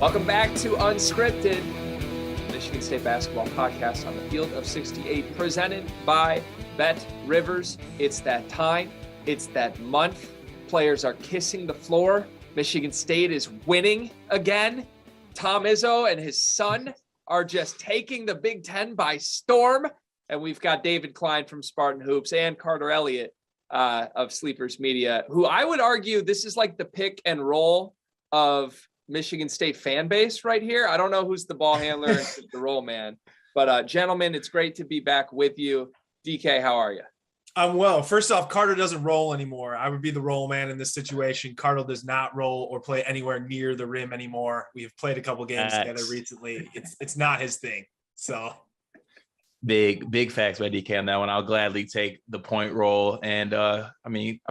Welcome back to Unscripted, Michigan State basketball podcast on the Field of 68, presented by BetRivers. It's that time. It's that month. Players are kissing the floor. Michigan State is winning again. Tom Izzo and his son are just taking the Big Ten by storm. And we've got David Klein from Spartan Hoops and Carter Elliott of Sleepers Media, who I would argue this is like the pick and roll of Michigan State fan base right here. I don't know who's the ball handler and who's the roll man, but gentlemen, it's great to be back with you. DK, how are you? I'm well. First off, Carter doesn't roll anymore. I would be the roll man in this situation. Carter does not roll or play anywhere near the rim anymore. We have played a couple games together recently. It's not his thing. So big facts by DK on that one. I'll gladly take the point roll. And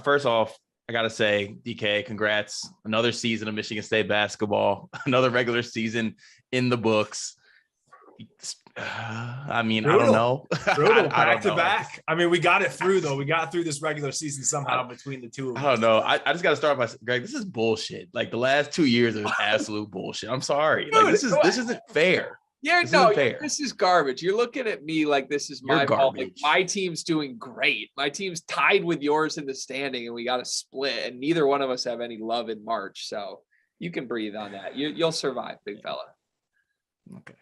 first off, I got to say, DK, congrats. Another season of Michigan State basketball, another regular season in the books. I don't know. Brutal, back to back. I mean, we got it through, though. We got through this regular season somehow between the two of us. I don't know. I just got to start by, Greg, this is bullshit. Like, the last 2 years of absolute bullshit. I'm sorry. Like, this isn't fair. This is garbage. You're looking at me like this is my fault. Like, my team's doing great. My team's tied with yours in the standing, and we got to split. And neither one of us have any love in March, so you can breathe on that. You'll survive, big fella. Okay.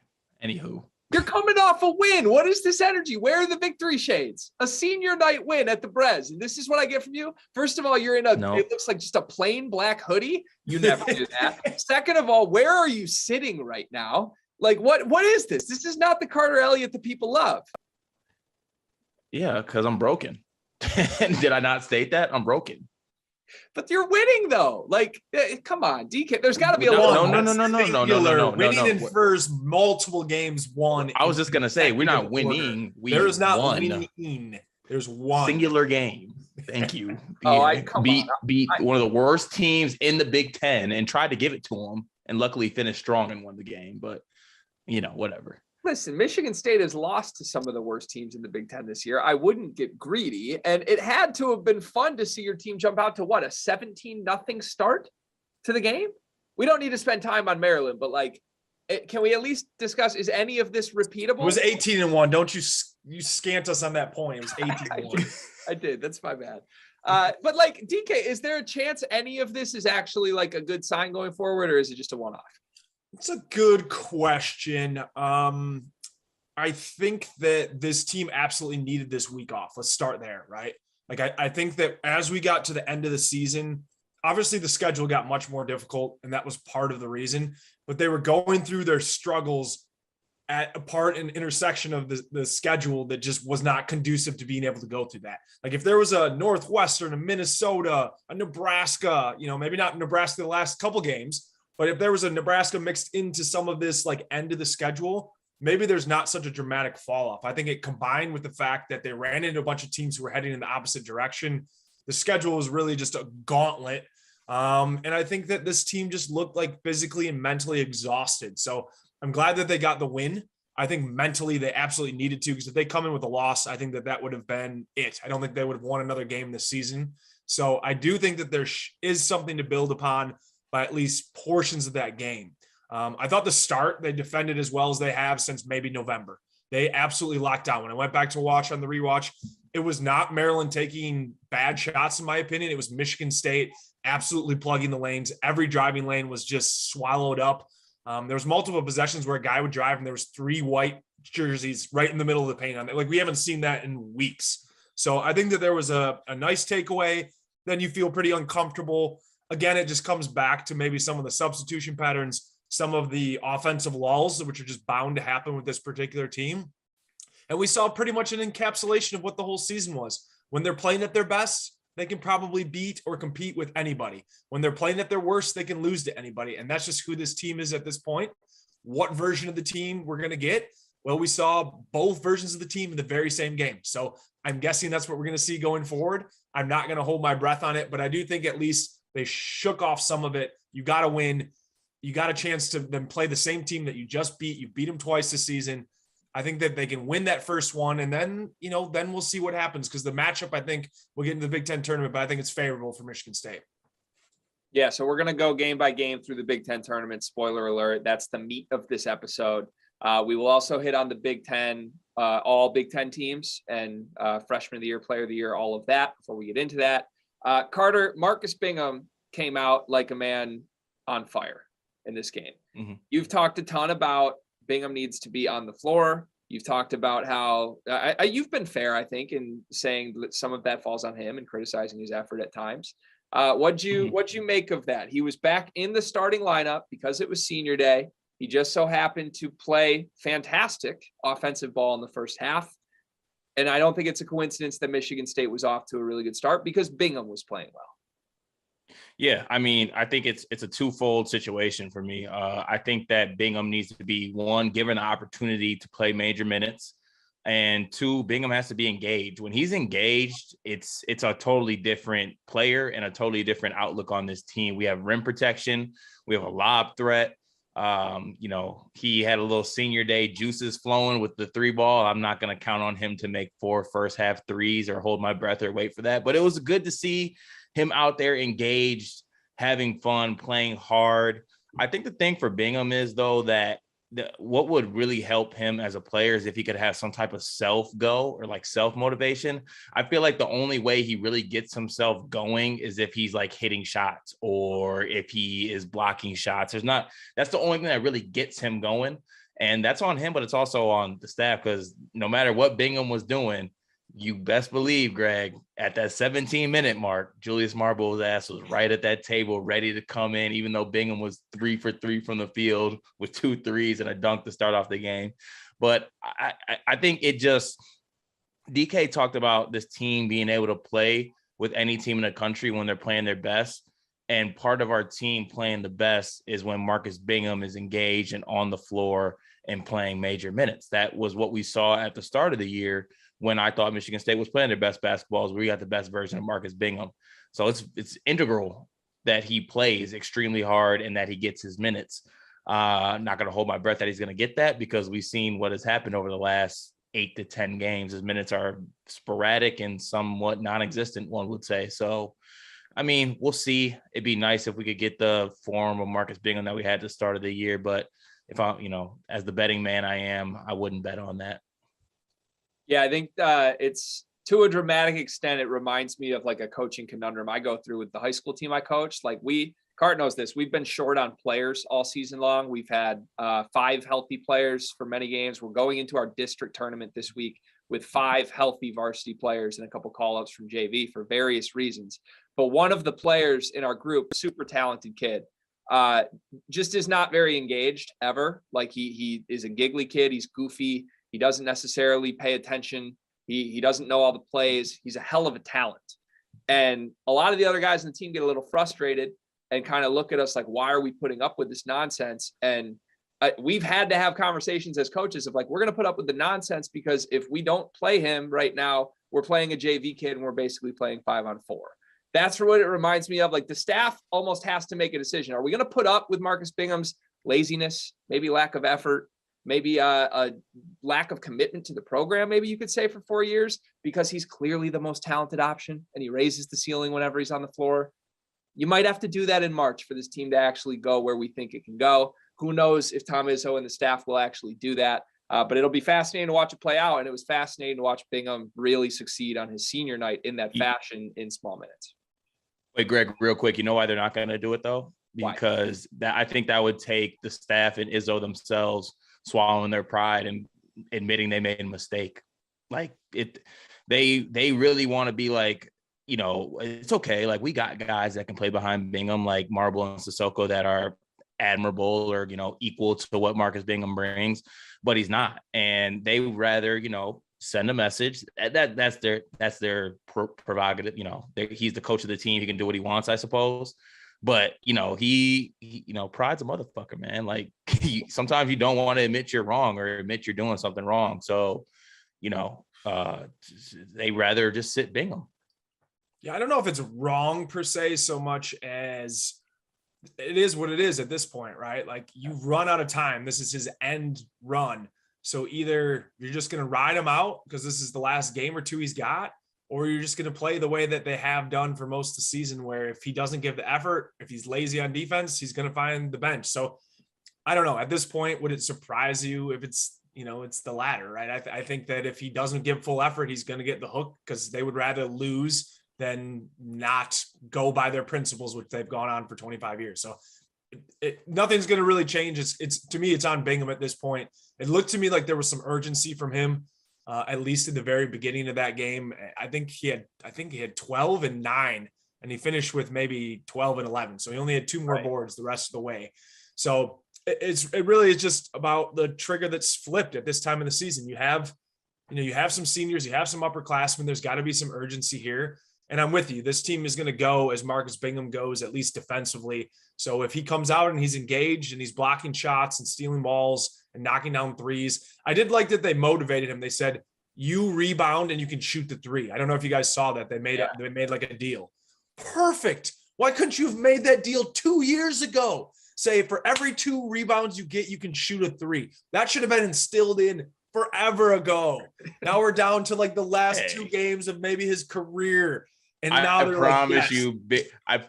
Anywho, you're coming off a win. What is this energy? Where are the victory shades? A senior night win at the Brez, and this is what I get from you. First of all, you're in it looks like just a plain black hoodie. You never do that. Second of all, where are you sitting right now? Like, what is this? This is not the Carter Elliott that people love. Yeah, because I'm broken. Did I not state that? I'm broken. But you're winning, though. Like, come on, DK. There's got to be a lot. No. Winning infers multiple games won. I was just going to say, we're not winning. There's not winning. There's one. Singular game. Thank you. Beat one of the worst teams in the Big Ten and tried to give it to them, and luckily finished strong and won the game. But whatever. Listen, Michigan State has lost to some of the worst teams in the Big Ten this year. I wouldn't get greedy. And it had to have been fun to see your team jump out to a 17-0 start to the game. We don't need to spend time on Maryland, but can we at least discuss, is any of this repeatable? It was 18-1. Don't you scant us on that point. It was 18-1. I did. That's my bad. But DK, is there a chance any of this is actually a good sign going forward, or is it just a one-off? It's a good question. I think that this team absolutely needed this week off. Let's start there, right? I think that as we got to the end of the season, obviously the schedule got much more difficult, and that was part of the reason. But they were going through their struggles at an intersection of the schedule that just was not conducive to being able to go through that. If there was a Northwestern, a Minnesota, a Nebraska, maybe not Nebraska the last couple games, but if there was a Nebraska mixed into some of this end of the schedule, maybe there's not such a dramatic fall off. I think it combined with the fact that they ran into a bunch of teams who were heading in the opposite direction. The schedule was really just a gauntlet. And I think that this team just looked physically and mentally exhausted. So I'm glad that they got the win. I think mentally they absolutely needed to, because if they come in with a loss, I think that would have been it. I don't think they would have won another game this season. So I do think that there is something to build upon by at least portions of that game. I thought the start, they defended as well as they have since maybe November. They absolutely locked down. When I went back to watch on the rewatch, it was not Maryland taking bad shots, in my opinion. It was Michigan State absolutely plugging the lanes. Every driving lane was just swallowed up. There was multiple possessions where a guy would drive and there was 3 white jerseys right in the middle of the paint on it. We haven't seen that in weeks. So I think that there was a nice takeaway. Then you feel pretty uncomfortable. Again, it just comes back to maybe some of the substitution patterns, some of the offensive lulls, which are just bound to happen with this particular team. And we saw pretty much an encapsulation of what the whole season was. When they're playing at their best, they can probably beat or compete with anybody. When they're playing at their worst, they can lose to anybody. And that's just who this team is at this point. What version of the team we're going to get? Well, we saw both versions of the team in the very same game. So I'm guessing that's what we're going to see going forward. I'm not going to hold my breath on it, but I do think at least they shook off some of it. You got to win. You got a chance to then play the same team that you just beat. You beat them twice this season. I think that they can win that first one, and then, then we'll see what happens, because the matchup, I think we'll get into the Big Ten tournament, but I think it's favorable for Michigan State. Yeah, so we're going to go game by game through the Big Ten tournament. Spoiler alert, that's the meat of this episode. We will also hit on the Big Ten, all Big Ten teams and freshman of the year, player of the year, all of that before we get into that. Carter, Marcus Bingham came out like a man on fire in this game. Mm-hmm. You've talked a ton about Bingham needs to be on the floor. You've talked about how you've been fair, I think, in saying that some of that falls on him and criticizing his effort at times. What'd you make of that? He was back in the starting lineup because it was senior day. He just so happened to play fantastic offensive ball in the first half. And I don't think it's a coincidence that Michigan State was off to a really good start because Bingham was playing well. Yeah, I mean, I think it's a twofold situation for me. I think that Bingham needs to be, one, given the opportunity to play major minutes, and two, Bingham has to be engaged. When he's engaged, it's a totally different player and a totally different outlook on this team. We have rim protection, we have a lob threat. He had a little senior day juices flowing with the three ball. I'm not going to count on him to make 4 first half threes or hold my breath or wait for that. But it was good to see him out there engaged, having fun, playing hard. I think the thing for Bingham is, though, that what would really help him as a player is if he could have some type of self-go or like self-motivation. I feel like the only way he really gets himself going is if he's like hitting shots or if he is blocking shots. That's the only thing that really gets him going. And that's on him, but it's also on the staff, because no matter what Bingham was doing, you best believe, Greg, at that 17-minute mark, Julius Marble's ass was right at that table, ready to come in, even though Bingham was 3 for 3 from the field with 2 threes and a dunk to start off the game. But I think it just – DK talked about this team being able to play with any team in the country when they're playing their best. And part of our team playing the best is when Marcus Bingham is engaged and on the floor and playing major minutes. That was what we saw at the start of the year, when I thought Michigan State was playing their best basketballs. We got the best version of Marcus Bingham. So it's integral that he plays extremely hard and that he gets his minutes. Not going to hold my breath that he's going to get that, because we've seen what has happened over the last 8 to 10 games. His minutes are sporadic and somewhat non-existent, one would say. So, I mean, we'll see. It'd be nice if we could get the form of Marcus Bingham that we had at the start of the year. But if as the betting man I am, I wouldn't bet on that. Yeah, I think it's, to a dramatic extent, it reminds me of like a coaching conundrum I go through with the high school team I coached. Like Cart knows this, we've been short on players all season long. We've had 5 healthy players for many games. We're going into our district tournament this week with 5 healthy varsity players and a couple call-ups from JV for various reasons. But one of the players in our group, super talented kid, just is not very engaged ever. Like he is a giggly kid. He's goofy. He doesn't necessarily pay attention. He doesn't know all the plays. He's a hell of a talent. And a lot of the other guys in the team get a little frustrated and kind of look at us like, why are we putting up with this nonsense? And we've had to have conversations as coaches of like, we're going to put up with the nonsense because if we don't play him right now, we're playing a JV kid and we're basically playing 5-on-4. That's what it reminds me of. Like the staff almost has to make a decision. Are we going to put up with Marcus Bingham's laziness, maybe lack of effort, maybe a lack of commitment to the program, maybe you could say, for 4 years, because he's clearly the most talented option and he raises the ceiling whenever he's on the floor? You might have to do that in March for this team to actually go where we think it can go. Who knows if Tom Izzo and the staff will actually do that, but it'll be fascinating to watch it play out. And it was fascinating to watch Bingham really succeed on his senior night in that fashion in small minutes. Wait, Greg, real quick, you know why they're not going to do it though? Because I think that would take the staff and Izzo themselves swallowing their pride and admitting they made a mistake. Like they really want to be like, it's okay. Like we got guys that can play behind Bingham, like Marble and Sissoko, that are admirable or, equal to what Marcus Bingham brings, but he's not. And they would rather, send a message that's their prerogative. He's the coach of the team. He can do what he wants, I suppose. But, he pride's a motherfucker, man. Like sometimes you don't want to admit you're wrong or admit you're doing something wrong. So, they rather just sit Bingham. Yeah, I don't know if it's wrong per se so much as it is what it is at this point, right? Like you've run out of time. This is his end run. So either you're just going to ride him out because this is the last game or two he's got, or you're just going to play the way that they have done for most of the season, where if he doesn't give the effort, if he's lazy on defense, he's going to find the bench. So I don't know. At this point, would it surprise you if it's, it's the latter, right? I think that if he doesn't give full effort, he's going to get the hook, because they would rather lose than not go by their principles, which they've gone on for 25 years. So nothing's going to really change. It's to me, it's on Bingham at this point. It looked to me like there was some urgency from him, at least in the very beginning of that game. I think he had 12 and 9, and he finished with maybe 12 and 11. So he only had 2 more boards the rest of the way. So it really is just about the trigger that's flipped at this time of the season. You have some seniors, you have some upperclassmen. There's got to be some urgency here. And I'm with you. This team is going to go as Marcus Bingham goes, at least defensively. So if he comes out and he's engaged and he's blocking shots and stealing balls and knocking down threes, I did like that they motivated him. They said, you rebound and you can shoot the 3. I don't know if you guys saw that. They made like a deal. Perfect. Why couldn't you have made that deal 2 years ago? Say for every 2 rebounds you get, you can shoot a 3. That should have been instilled in forever ago. Now we're down to like the last 2 games of maybe his career. And now I promise you,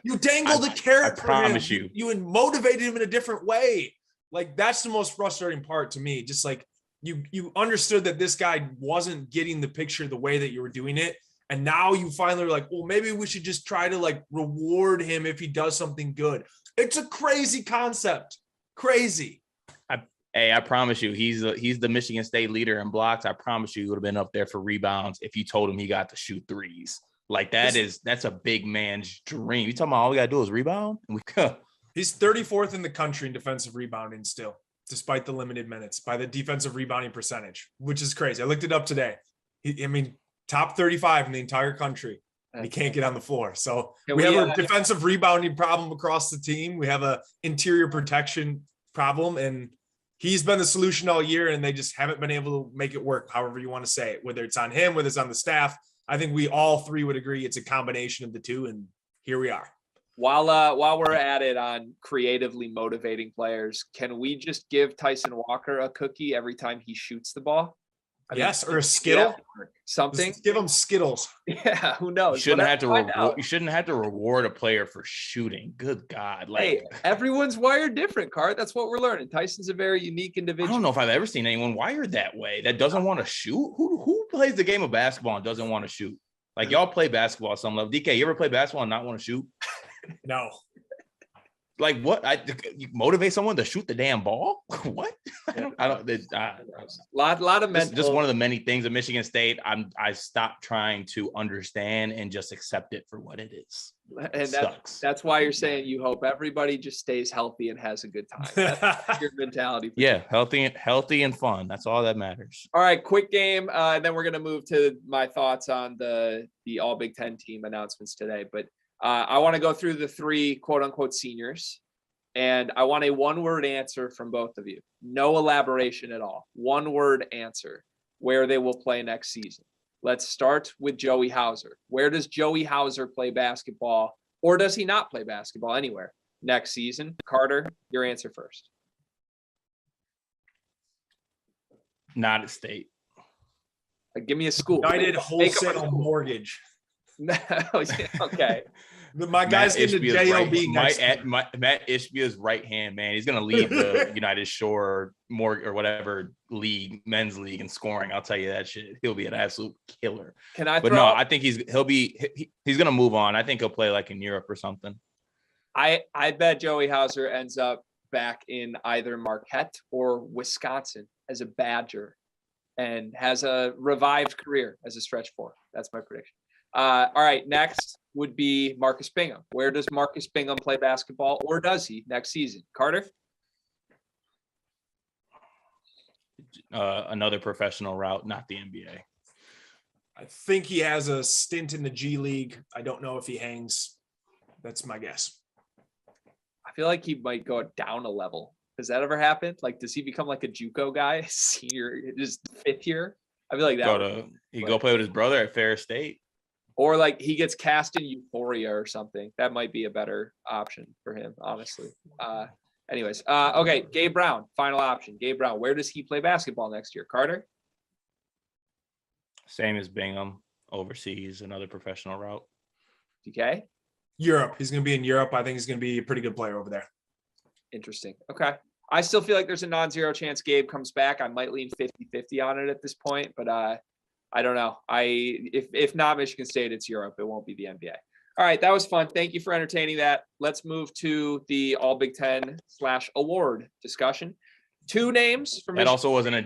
you dangled the carrot. I promise you, you motivated him in a different way. Like, that's the most frustrating part to me. Just like you understood that this guy wasn't getting the picture the way that you were doing it. And now you finally are like, well, maybe we should just try to like reward him if he does something good. It's a crazy concept. Crazy. I promise you, he's the Michigan State leader in blocks. I promise you, he would have been up there for rebounds if you told him he got to shoot 3s. Like that's a big man's dream. You talking about all we gotta do is rebound? He's 34th in the country in defensive rebounding still, despite the limited minutes, by the defensive rebounding percentage, which is crazy. I looked it up today. Top 35 in the entire country. He can't get on the floor. So we have a defensive rebounding problem across the team. We have a interior protection problem, and he's been the solution all year, and they just haven't been able to make it work, however you want to say it, whether it's on him, whether it's on the staff. I think we all 3 would agree it's a combination of the 2, and here we are. While we're at it on creatively motivating players, can we just give Tyson Walker a cookie every time he shoots the ball? Yes, or a Skittle. Something. Just give him Skittles. Yeah, who knows? You shouldn't have to reward a player for shooting. Good God. Hey, everyone's wired different, Cart. That's what we're learning. Tyson's a very unique individual. I don't know if I've ever seen anyone wired that way that doesn't want to shoot. Who plays the game of basketball and doesn't want to shoot? Like, y'all play basketball at some level. DK, you ever play basketball and not want to shoot? No. Like, what? You motivate someone to shoot the damn ball? What? I don't. Lot of mental. Just one of the many things at Michigan State. I stopped trying to understand and just accept it for what it is. And that's why you're saying you hope everybody just stays healthy and has a good time. That's your mentality. Yeah, healthy and fun. That's all that matters. All right, quick game, and then we're gonna move to my thoughts on the All Big Ten team announcements today. But I want to go through the 3 quote unquote seniors, and I want a 1-word answer from both of you. No elaboration at all. 1-word answer where they will play next season. Let's start with Joey Hauser. Where does Joey Hauser play basketball, or does he not play basketball anywhere next season? Carter, your answer first. Not at State. Give me a school. United Wholesale Mortgage. No, okay. My guy's getting the JLB next. Matt Ishbia's right hand man. He's gonna lead the United Shore or whatever league, men's league in scoring. I'll tell you that shit. He'll be an absolute killer. I think he's gonna move on. I think he'll play like in Europe or something. I bet Joey Hauser ends up back in either Marquette or Wisconsin as a Badger and has a revived career as a stretch 4. That's my prediction. All right, next would be Marcus Bingham. Where does Marcus Bingham play basketball, or does he next season? Carter? Another professional route, not the NBA. I think he has a stint in the G League. I don't know if he hangs. That's my guess. I feel like he might go down a level. Has that ever happened? Like, does he become like a JUCO guy, senior, just 5th year? I feel like that. Go play with his brother at Ferris State. Or like he gets cast in Euphoria or something. That might be a better option for him, honestly. Anyways, okay, Gabe Brown, final option. Gabe Brown, where does he play basketball next year? Carter? Same as Bingham. overseas, another professional route. DK? Europe. He's going to be in Europe. I think he's going to be a pretty good player over there. Interesting. Okay. I still feel like there's a non-zero chance Gabe comes back. I might lean 50-50 on it at this point, but I don't know. If not Michigan State, it's Europe. It won't be the NBA. All right. That was fun. Thank you for entertaining that. Let's move to the All Big Ten /award discussion. Two names for Michigan.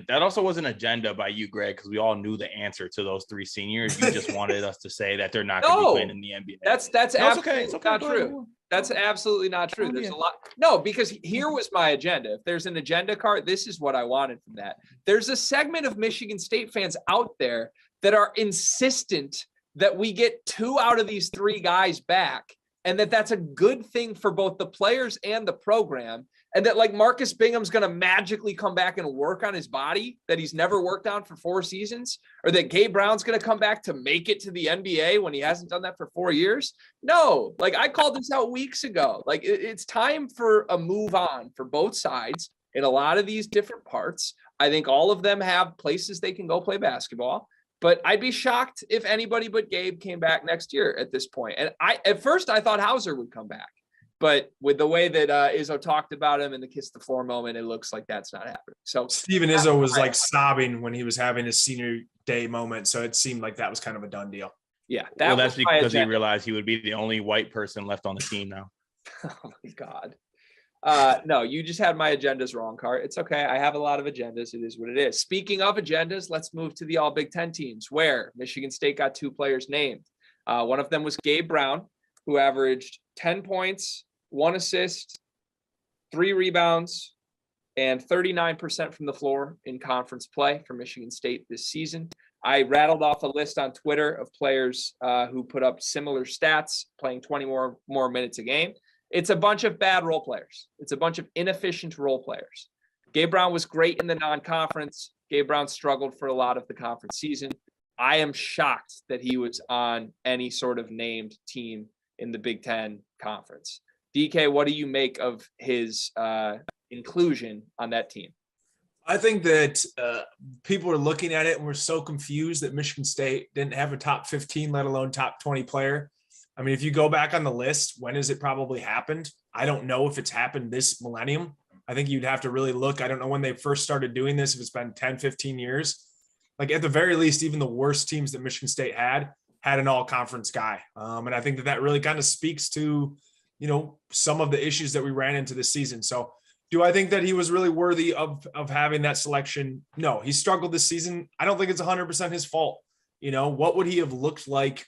That also was an agenda by you, Greg, because we all knew the answer to those three seniors. You just wanted us to say that they're not going to be playing in the NBA. That's absolutely not true. That's absolutely not true. There's a lot. No, because here was my agenda. If there's an agenda card, this is what I wanted from that. There's a segment of Michigan State fans out there that are insistent that we get 2 out of these 3 guys back, and that's a good thing for both the players and the program. And that like Marcus Bingham's going to magically come back and work on his body that he's never worked on for 4 seasons, or that Gabe Brown's going to come back to make it to the NBA when he hasn't done that for 4 years. No, like I called this out weeks ago. Like it's time for a move on for both sides in a lot of these different parts. I think all of them have places they can go play basketball, but I'd be shocked if anybody but Gabe came back next year at this point. And at first I thought Hauser would come back. But with the way that Izzo talked about him in the kiss the floor moment, it looks like that's not happening. So Steven Izzo was like sobbing when he was having his senior day moment. So it seemed like that was kind of a done deal. Yeah. That's because he realized he would be the only white person left on the team now. Oh my God. No, you just had my agendas wrong, Cart. It's okay. I have a lot of agendas. It is what it is. Speaking of agendas, let's move to the All Big Ten teams where Michigan State got 2 players named. One of them was Gabe Brown, who averaged 10 points, 1 assist, 3 rebounds, and 39% from the floor in conference play for Michigan State this season. I rattled off a list on Twitter of players who put up similar stats, playing 20 more minutes a game. It's a bunch of bad role players. It's a bunch of inefficient role players. Gabe Brown was great in the non-conference. Gabe Brown struggled for a lot of the conference season. I am shocked that he was on any sort of named team in the Big Ten conference. DK, what do you make of his inclusion on that team? I think that people are looking at it and we're so confused that Michigan State didn't have a top 15, let alone top 20 player. I mean, if you go back on the list, when has it probably happened? I don't know if it's happened this millennium. I think you'd have to really look. I don't know when they first started doing this, if it's been 10, 15 years. Like at the very least, even the worst teams that Michigan State had an all-conference guy. And I think that really kind of speaks to, some of the issues that we ran into this season. So do I think that he was really worthy of having that selection? No, he struggled this season. I don't think it's 100% his fault. What would he have looked like,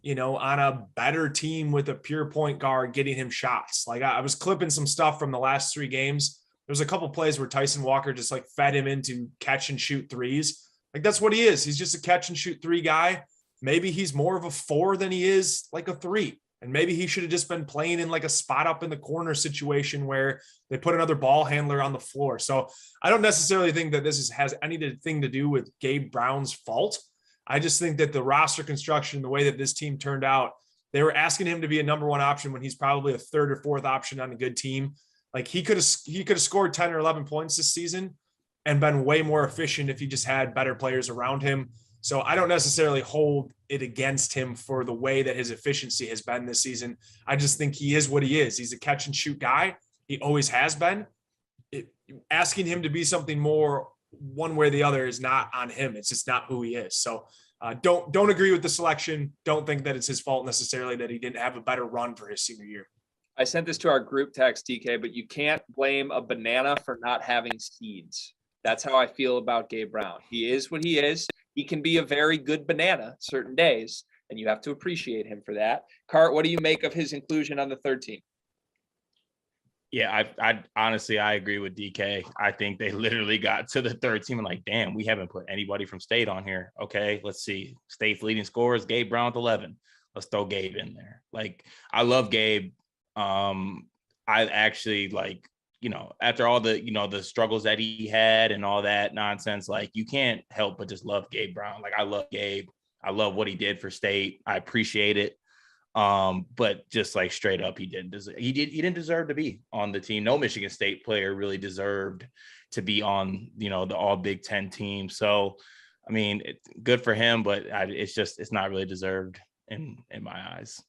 on a better team with a pure point guard getting him shots? Like I was clipping some stuff from the last 3 games. There was a couple plays where Tyson Walker just like fed him into catch and shoot threes. Like that's what he is. He's just a catch and shoot 3 guy. Maybe he's more of a 4 than he is like a 3. And maybe he should have just been playing in like a spot up in the corner situation where they put another ball handler on the floor. So I don't necessarily think that this has anything to do with Gabe Brown's fault. I just think that the roster construction, the way that this team turned out, they were asking him to be a number 1 option when he's probably a 3rd or 4th option on a good team. Like he could have scored 10 or 11 points this season and been way more efficient if he just had better players around him. So I don't necessarily hold it against him for the way that his efficiency has been this season. I just think he is what he is. He's a catch and shoot guy. He always has been. Asking him to be something more one way or the other is not on him. It's just not who he is. So don't agree with the selection. Don't think that it's his fault necessarily that he didn't have a better run for his senior year. I sent this to our group text, DK, but you can't blame a banana for not having seeds. That's how I feel about Gabe Brown. He is what he is. He can be a very good banana certain days, and you have to appreciate him for that. Cart, what do you make of his inclusion on the 3rd team? Yeah, I honestly, I agree with DK. I think they literally got to the 3rd team and like, damn, we haven't put anybody from State on here. Okay, let's see. State's leading scorers, Gabe Brown with 11. Let's throw Gabe in there. Like, I love Gabe. I actually like, after all the, the struggles that he had and all that nonsense, like you can't help but just love Gabe Brown. Like I love Gabe. I love what he did for State. I appreciate it. But just like straight up, he didn't deserve to be on the team. No Michigan State player really deserved to be on, the all Big Ten team. So I mean, good for him, but it's not really deserved in my eyes.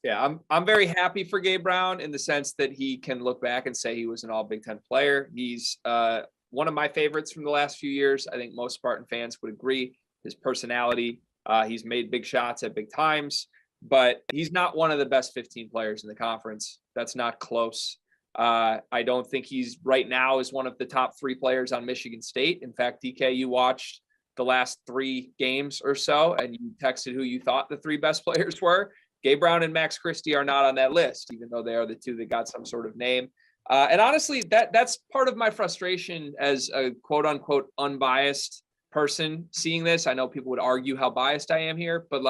Yeah, I'm very happy for Gabe Brown in the sense that he can look back and say he was an all Big Ten player. He's one of my favorites from the last few years. I think most Spartan fans would agree. His personality, he's made big shots at big times, but he's not one of the best 15 players in the conference. That's not close. I don't think he's right now is one of the top 3 players on Michigan State. In fact, DK, you watched the last 3 games or so, and you texted who you thought the 3 best players were. Gabe Brown and Max Christie are not on that list, even though they are the 2 that got some sort of name. And honestly, that's part of my frustration as a quote unquote unbiased person seeing this. I know people would argue how biased I am here, but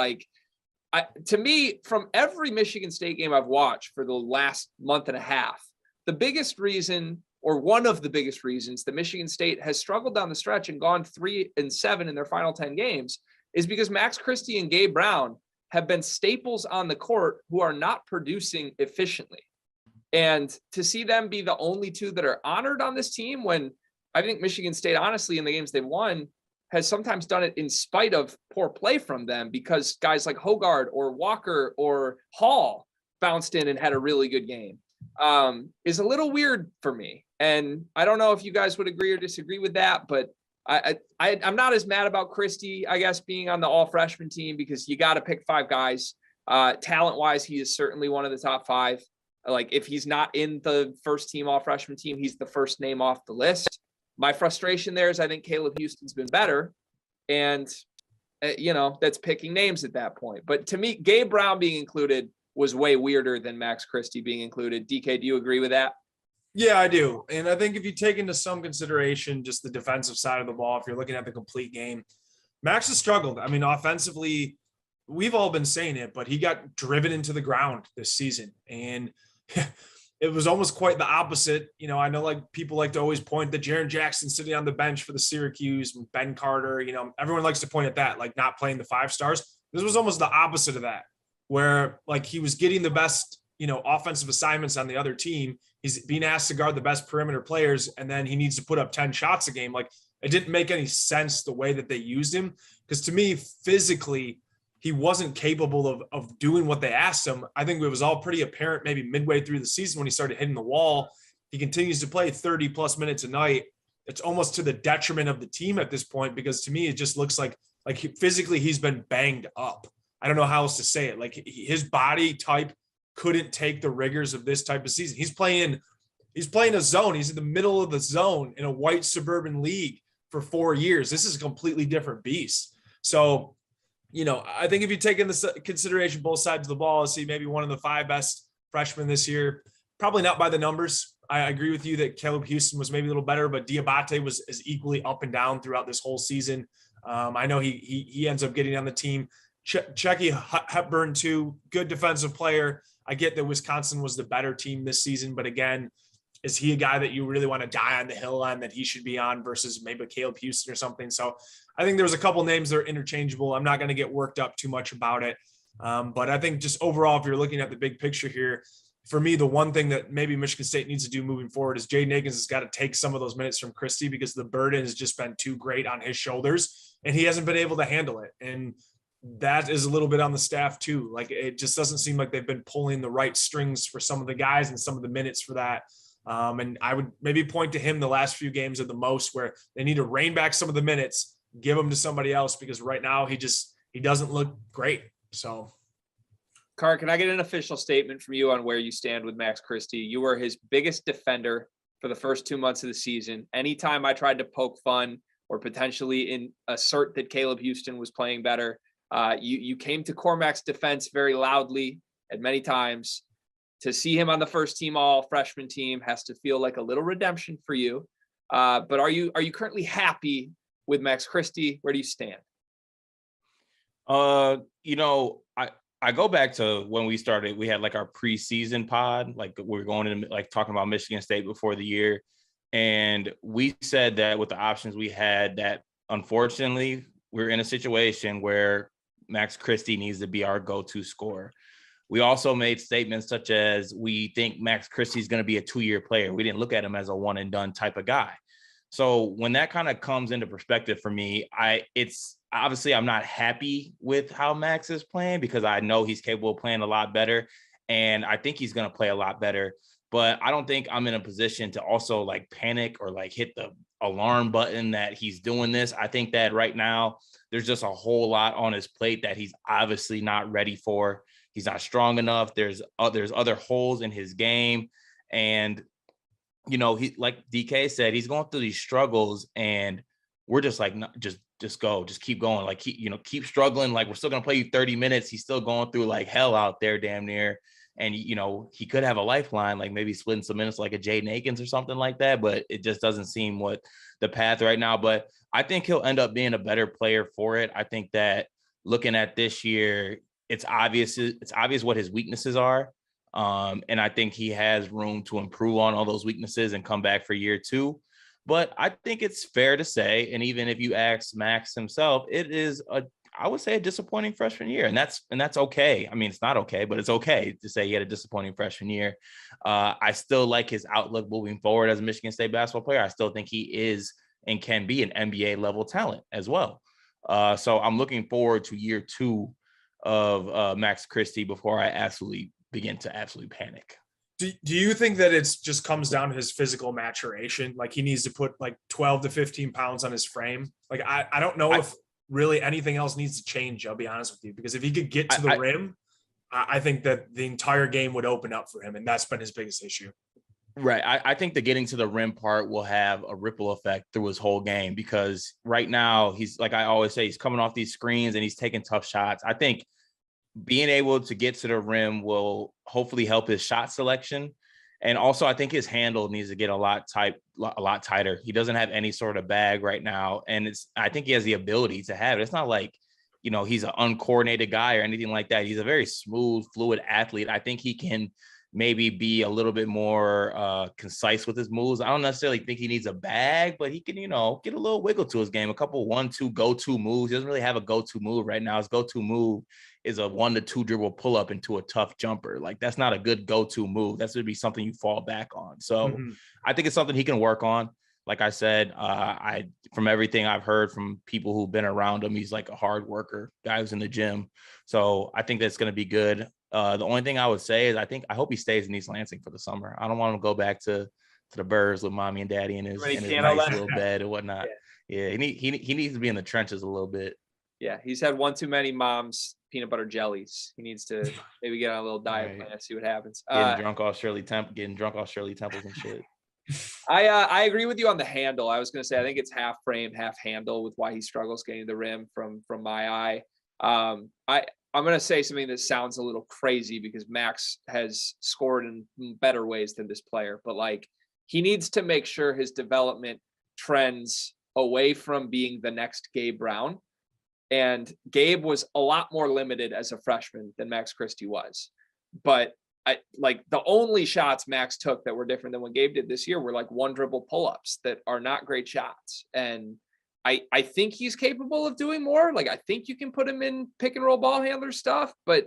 to me, from every Michigan State game I've watched for the last month and a half, the biggest reason, or one of the biggest reasons, that Michigan State has struggled down the stretch and gone 3-7 in their final 10 games is because Max Christie and Gabe Brown have been staples on the court who are not producing efficiently. And to see them be the only 2 that are honored on this team, when I think Michigan State, honestly, in the games they've won, has sometimes done it in spite of poor play from them because guys like Hogard or Walker or Hall bounced in and had a really good game, is a little weird for me. And I don't know if you guys would agree or disagree with that, but I'm not as mad about Christie, I guess, being on the all freshman team because you got to pick 5 guys. Talent wise, he is certainly one of the top 5. Like if he's not in the first team all freshman team, he's the first name off the list. My frustration there is I think Caleb Houston's been better. And, that's picking names at that point. But to me, Gabe Brown being included was way weirder than Max Christie being included. DK, do you agree with that? Yeah, I do. And I think if you take into some consideration just the defensive side of the ball, if you're looking at the complete game, Max has struggled. I mean, offensively, we've all been saying it, but he got driven into the ground this season. And it was almost quite the opposite. I know people like to always point that Jaren Jackson sitting on the bench for the Syracuse, Ben Carter, everyone likes to point at that, like not playing the 5 stars. This was almost the opposite of that, where he was getting the best, offensive assignments on the other team. He's being asked to guard the best perimeter players, and then he needs to put up 10 shots a game. It didn't make any sense the way that they used him, because to me, physically, he wasn't capable of doing what they asked him. I think it was all pretty apparent maybe midway through the season when he started hitting the wall. He continues to play 30 plus minutes a night. It's almost to the detriment of the team at this point, because to me, it just looks like physically he's been banged up. I don't know how else to say it. His body type couldn't take the rigors of this type of season. He's playing a zone. He's in the middle of the zone in a white suburban league for 4 years. This is a completely different beast. So, I think if you take into consideration both sides of the ball, I see maybe one of the 5 best freshmen this year, probably not by the numbers. I agree with you that Caleb Houston was maybe a little better, but Diabate was as equally up and down throughout this whole season. I know he ends up getting on the team. Checky Hepburn too, good defensive player. I get that Wisconsin was the better team this season, but again, is he a guy that you really want to die on the hill on that he should be on versus maybe Caleb Houston or something? So I think there's a couple names that are interchangeable. I'm not going to get worked up too much about it. But I think just overall, if you're looking at the big picture here, for me, the one thing that maybe Michigan State needs to do moving forward is Jaden Akins has got to take some of those minutes from Christie, because the burden has just been too great on his shoulders and he hasn't been able to handle it. And that is a little bit on the staff too. It just doesn't seem like they've been pulling the right strings for some of the guys and some of the minutes for that. And I would maybe point to him the last few games of the most, where they need to rein back some of the minutes, give them to somebody else, because right now he doesn't look great. So, Car, can I get an official statement from you on where you stand with Max Christie? You were his biggest defender for the first 2 months of the season. Anytime I tried to poke fun or potentially assert that Caleb Houston was playing better, you came to Cormac's defense very loudly at many times. To see him on the first team all freshman team has to feel like a little redemption for you. But are you currently happy with Max Christie? Where do you stand? I go back to when we started, we had our preseason pod, we were going in talking about Michigan State before the year. And we said that with the options we had, that unfortunately we're in a situation where Max Christie needs to be our go-to scorer. We also made statements such as we think Max Christie is going to be a 2-year player. We didn't look at him as a one and done type of guy. So when that kind of comes into perspective for me, it's obviously I'm not happy with how Max is playing because I know he's capable of playing a lot better. And I think he's going to play a lot better, but I don't think I'm in a position to also like panic or like hit the alarm button that he's doing this. I think that right now there's just a whole lot on his plate that he's obviously not ready for. He's not strong enough. There's other holes in his game. And, you know, he, like DK said, he's going through these struggles and we're just like, just go, just keep going. Like, keep struggling. Like, we're still going to play you 30 minutes. He's still going through like hell out there damn near. And, you know, he could have a lifeline, like maybe splitting some minutes like a Jaden Akins or something like that, but it just doesn't seem what the path right now. But I think he'll end up being a better player for it. I think that looking at this year, it's obvious what his weaknesses are. And I think he has room to improve on all those weaknesses and come back for year 2. But I think it's fair to say, and even if you ask Max himself, it is I would say a disappointing freshman year. And that's okay. I mean, it's not okay, but it's okay to say he had a disappointing freshman year. I still like his outlook moving forward as a Michigan State basketball player. I still think he is and can be an NBA level talent as well. So I'm looking forward to year 2 of Max Christie before I begin to panic. Do you think that it's just comes down to his physical maturation? Like he needs to put like 12 to 15 pounds on his frame. Like, I don't know if really anything else needs to change. I'll be honest with you, because if he could get to the rim, I think that the entire game would open up for him. And that's been his biggest issue. Right. I think the getting to the rim part will have a ripple effect through his whole game, because right now he's, like I always say, he's coming off these screens and he's taking tough shots. I think being able to get to the rim will hopefully help his shot selection. And also I think his handle needs to get a lot tighter. He doesn't have any sort of bag right now. And I think he has the ability to have it. It's not like, you know, he's an uncoordinated guy or anything like that. He's a very smooth, fluid athlete. I think he can maybe be a little bit more concise with his moves. I don't necessarily think he needs a bag, but he can, you know, get a little wiggle to his game, a couple 1-2 go-to moves. He doesn't really have a go-to move right now. His go-to move is a 1-2 dribble pull up into a tough jumper. Like, that's not a good go-to move. That's going to be something you fall back on. So I think it's something he can work on. Like I said, from everything I've heard from people who've been around him, he's like a hard worker, guy who's in the gym. So I think that's going to be good. The only thing I would say is I hope he stays in East Lansing for the summer. I don't want him to go back to the Burrs with mommy and daddy in his nice little bed and whatnot. Yeah, he needs to be in the trenches a little bit. Yeah, he's had one too many mom's peanut butter jellies. He needs to maybe get on a little diet plan, see what happens. Getting drunk off Shirley Temples and shit. I agree with you on the handle. I was going to say I think it's half frame, half handle with why he struggles getting the rim from my eye. I'm going to say something that sounds a little crazy because Max has scored in better ways than this player, but like he needs to make sure his development trends away from being the next Gabe Brown. And Gabe was a lot more limited as a freshman than Max Christie was. But the only shots Max took that were different than what Gabe did this year were like 1 dribble pull-ups that are not great shots. And I think he's capable of doing more. Like, I think you can put him in pick and roll ball handler stuff, but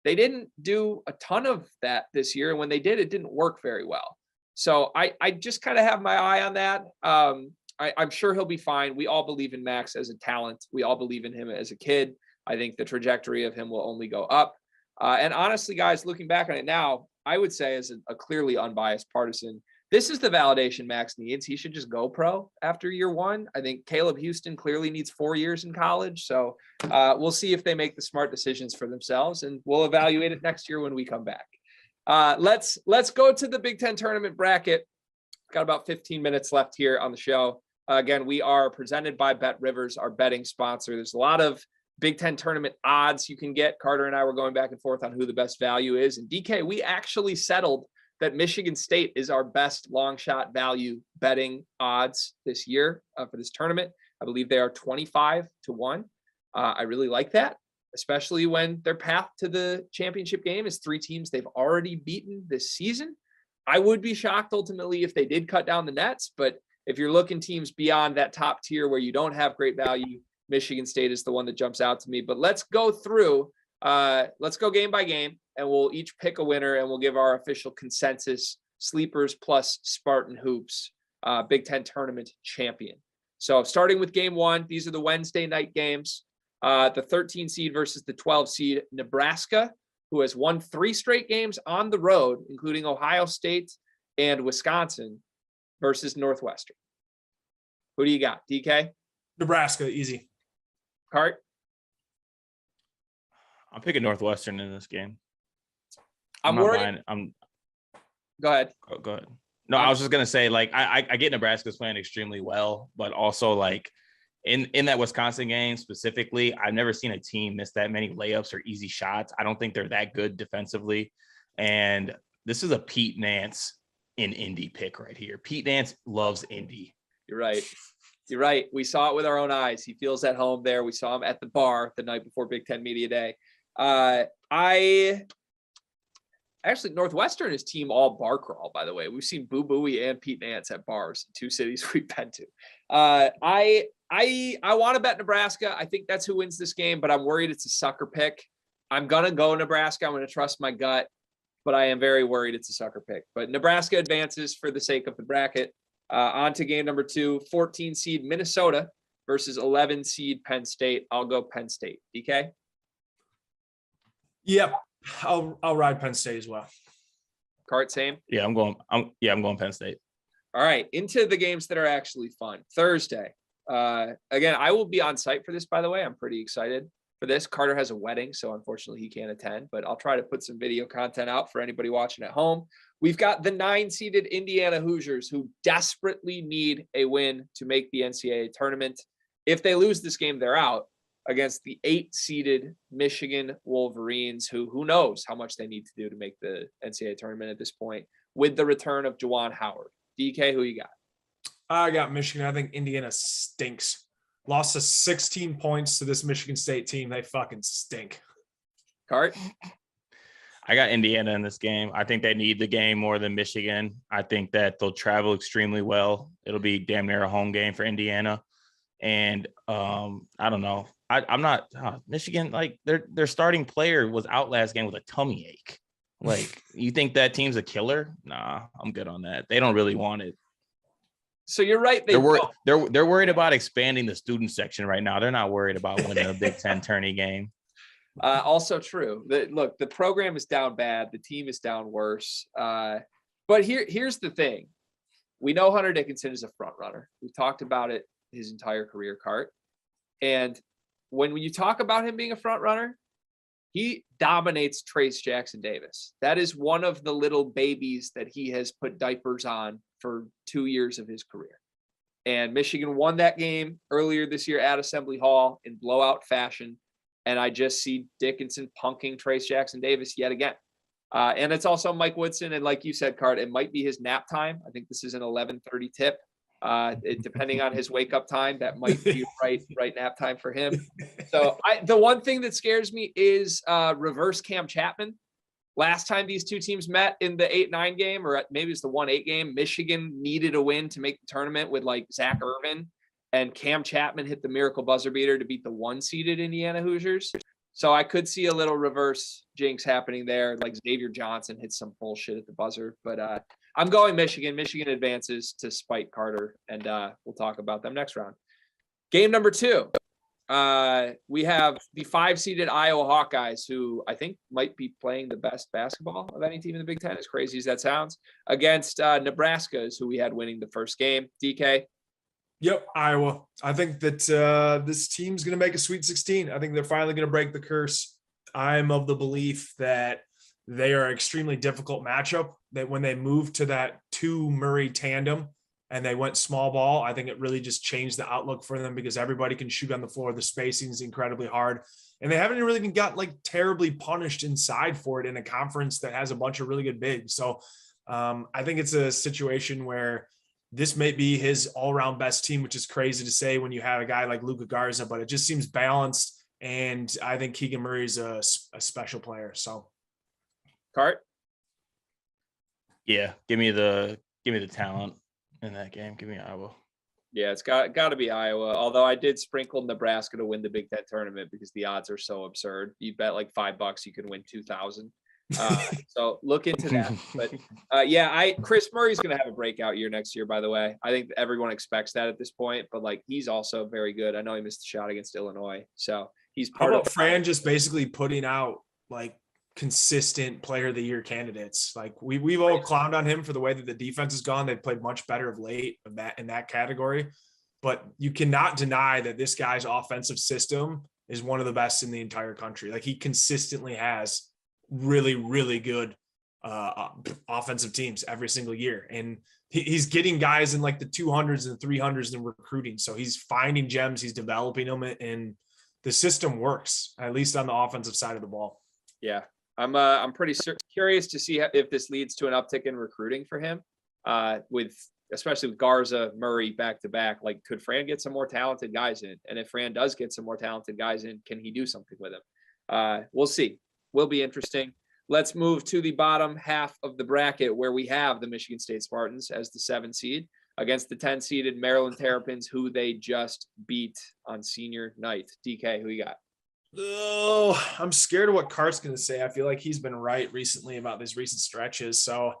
they didn't do a ton of that this year. And when they did, it didn't work very well. So I just kind of have my eye on that. I'm sure he'll be fine. We all believe in Max as a talent. We all believe in him as a kid. I think the trajectory of him will only go up. And honestly, guys, looking back on it now, I would say as a clearly unbiased partisan, this is the validation Max needs. He should just go pro after year 1. I think Caleb Houston clearly needs 4 years in college. So we'll see if they make the smart decisions for themselves, and we'll evaluate it next year when we come back. Let's go to the Big Ten tournament bracket. Got about 15 minutes left here on the show. Again, we are presented by BetRivers, our betting sponsor. There's a lot of Big Ten tournament odds you can get. Carter and I were going back and forth on who the best value is. And DK, we actually settled that Michigan State is our best long shot value betting odds this year for this tournament. I believe they are 25-1. I really like that, especially when their path to the championship game is 3 teams they've already beaten this season. I would be shocked ultimately if they did cut down the nets, but if you're looking teams beyond that top tier where you don't have great value, Michigan State is the one that jumps out to me. But let's go through, let's go game by game, and we'll each pick a winner, and we'll give our official consensus sleepers plus Spartan Hoops Big Ten tournament champion. So starting with game one, these are the Wednesday night games. The 13 seed versus the 12 seed Nebraska, who has won 3 straight games on the road, including Ohio State and Wisconsin, versus Northwestern. Who do you got, DK? Nebraska, easy. Cart? I'm picking Northwestern in this game. I'm not worried. buying, Go ahead. Go ahead. No, I was just gonna say, like, I get Nebraska's playing extremely well, but also like in that Wisconsin game specifically, I've never seen a team miss that many layups or easy shots. I don't think they're that good defensively. And this is a Pete Nance in Indy pick right here. Pete Nance loves Indy. You're right. You're right. We saw it with our own eyes. He feels at home there. We saw him at the bar the night before Big Ten Media Day. Actually, Northwestern is team all bar crawl, by the way. We've seen Boo Booey and Pete Nance at bars in 2 cities we've been to. I want to bet Nebraska. I think that's who wins this game, but I'm worried it's a sucker pick. I'm going to go Nebraska. I'm going to trust my gut, but I am very worried it's a sucker pick. But Nebraska advances for the sake of the bracket. On to game number 2, 14 seed Minnesota versus 11 seed Penn State. I'll go Penn State. DK? Yep. I'll ride Penn State as well. Cart, same? Yeah, I'm going Penn State. All right, into the games that are actually fun. Thursday. Again, I will be on site for this, by the way. I'm pretty excited for this. Carter has a wedding, so unfortunately he can't attend, but I'll try to put some video content out for anybody watching at home. We've got the 9-seeded Indiana Hoosiers who desperately need a win to make the NCAA tournament. If they lose this game, they're out, against the 8-seeded Michigan Wolverines, who knows how much they need to do to make the NCAA tournament at this point, with the return of Juwan Howard. DK, who you got? I got Michigan. I think Indiana stinks. Lost to 16 points to this Michigan State team. They fucking stink. Cart? I got Indiana in this game. I think they need the game more than Michigan. I think that they'll travel extremely well. It'll be damn near a home game for Indiana. And I don't know. I'm not Michigan. Like their starting player was out last game with a tummy ache. Like, you think that team's a killer? Nah, I'm good on that. They don't really want it. So you're right. They're worried about expanding the student section right now. They're not worried about winning a Big Ten tourney game. Also true. Look, the program is down bad. The team is down worse. But here's the thing. We know Hunter Dickinson is a front runner. We've talked about it his entire career, Cart. And when you talk about him being a front runner, he dominates Trace Jackson Davis. That is one of the little babies that he has put diapers on for 2 years of his career. And Michigan won that game earlier this year at Assembly Hall in blowout fashion. And I just see Dickinson punking Trace Jackson Davis yet again. And it's also Mike Woodson. And like you said, Cart, it might be his nap time. I think this is an 11:30 tip. Depending on his wake up time, that might be right nap time for him. So the one thing that scares me is reverse Cam Chapman. Last time these two teams met in the 8-9 game, or maybe it's the 1-8 game, Michigan needed a win to make the tournament with like Zach Irvin, and Cam Chapman hit the miracle buzzer beater to beat the 1-seeded Indiana Hoosiers. So I could see a little reverse jinx happening there, like Xavier Johnson hit some bullshit at the buzzer. But I'm going Michigan. Michigan advances to spite Carter, and we'll talk about them next round. Game number 2. We have the 5-seeded Iowa Hawkeyes, who I think might be playing the best basketball of any team in the Big Ten, as crazy as that sounds, against Nebraska's, who we had winning the first game. DK? Yep, Iowa. I think that this team's going to make a Sweet 16. I think they're finally going to break the curse. I'm of the belief that they are an extremely difficult matchup, that when they moved to that 2 Murray tandem and they went small ball, I think it really just changed the outlook for them because everybody can shoot on the floor. The spacing is incredibly hard. And they haven't really even got like terribly punished inside for it in a conference that has a bunch of really good bigs. So I think it's a situation where this may be his all-around best team, which is crazy to say when you have a guy like Luka Garza, but it just seems balanced. And I think Keegan Murray is a special player. So, Cart? Yeah, give me the talent in that game. Give me Iowa. Yeah, it's got to be Iowa. Although I did sprinkle Nebraska to win the Big Ten tournament because the odds are so absurd. You bet like $5, you can win 2,000. So look into that. But Chris Murray's going to have a breakout year next year, by the way. I think everyone expects that at this point, but like he's also very good. I know he missed a shot against Illinois. So he's part of Fran just basically putting out like consistent player of the year candidates. Like we've all clowned on him for the way that the defense has gone. They've played much better of late in that category, but you cannot deny that this guy's offensive system is one of the best in the entire country. Like he consistently has really, really good offensive teams every single year. And he's getting guys in like the 200s and 300s in recruiting. So he's finding gems, he's developing them, and the system works, at least on the offensive side of the ball. Yeah. I'm pretty curious to see if this leads to an uptick in recruiting for him, especially with Garza, Murray back to back. Like, could Fran get some more talented guys in? And if Fran does get some more talented guys in, can he do something with them? We'll see. Will be interesting. Let's move to the bottom half of the bracket where we have the Michigan State Spartans as the 7 seed against the 10 seeded Maryland Terrapins, who they just beat on senior night. DK, who you got? Oh, I'm scared of what Cart's going to say. I feel like he's been right recently about these recent stretches. So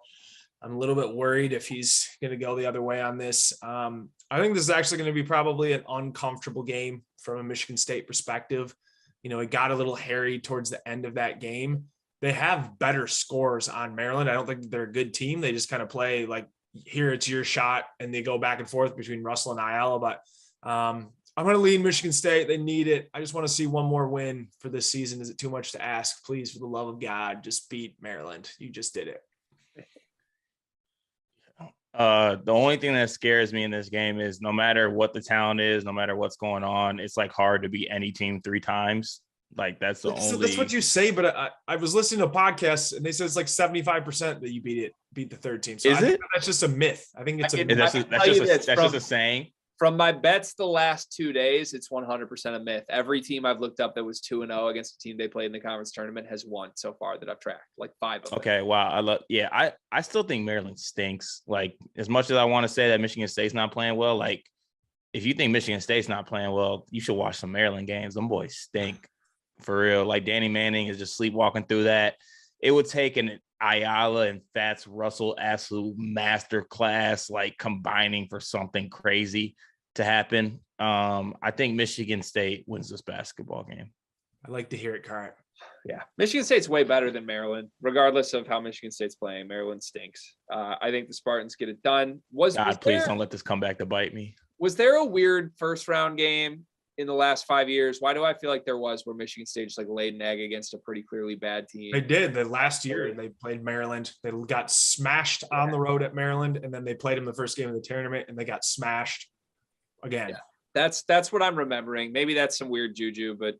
I'm a little bit worried if he's going to go the other way on this. I think this is actually going to be probably an uncomfortable game from a Michigan State perspective. You know, it got a little hairy towards the end of that game. They have better scores on Maryland. I don't think they're a good team. They just kind of play like, here it's your shot, and they go back and forth between Russell and Ayala. But I'm going to lean Michigan State. They need it. I just want to see one more win for this season. Is it too much to ask? Please, for the love of God, just beat Maryland. You just did it. The only thing that scares me in this game is no matter what the talent is, no matter what's going on, it's like hard to beat any team 3 times. Like that's the only. That's what you say, but I was listening to podcasts and they said it's like 75% that you beat the third team. So is it? That's just a myth. I think it's that's just a saying. From my bets the last 2 days, it's 100% a myth. Every team I've looked up that was 2-0 against a team they played in the conference tournament has won so far that I've tracked, like 5 of them. Okay, wow. I still think Maryland stinks. Like, as much as I want to say that Michigan State's not playing well, like, if you think Michigan State's not playing well, you should watch some Maryland games. Them boys stink for real. Like, Danny Manning is just sleepwalking through that. It would take an Ayala and Fats Russell absolute masterclass, like combining for something crazy to happen. I think Michigan State wins this basketball game. I like to hear it, Cart. Yeah, Michigan State's way better than Maryland, regardless of how Michigan State's playing. Maryland stinks. I think the Spartans get it done. Please don't let this come back to bite me. Was there a weird first round game in the last 5 years? Why do I feel like there was, where Michigan State just like laid an egg against a pretty clearly bad team? They did. The last year they played Maryland. They got smashed on the road at Maryland, and then they played them the first game of the tournament, and they got smashed again. Yeah. That's what I'm remembering. Maybe that's some weird juju, but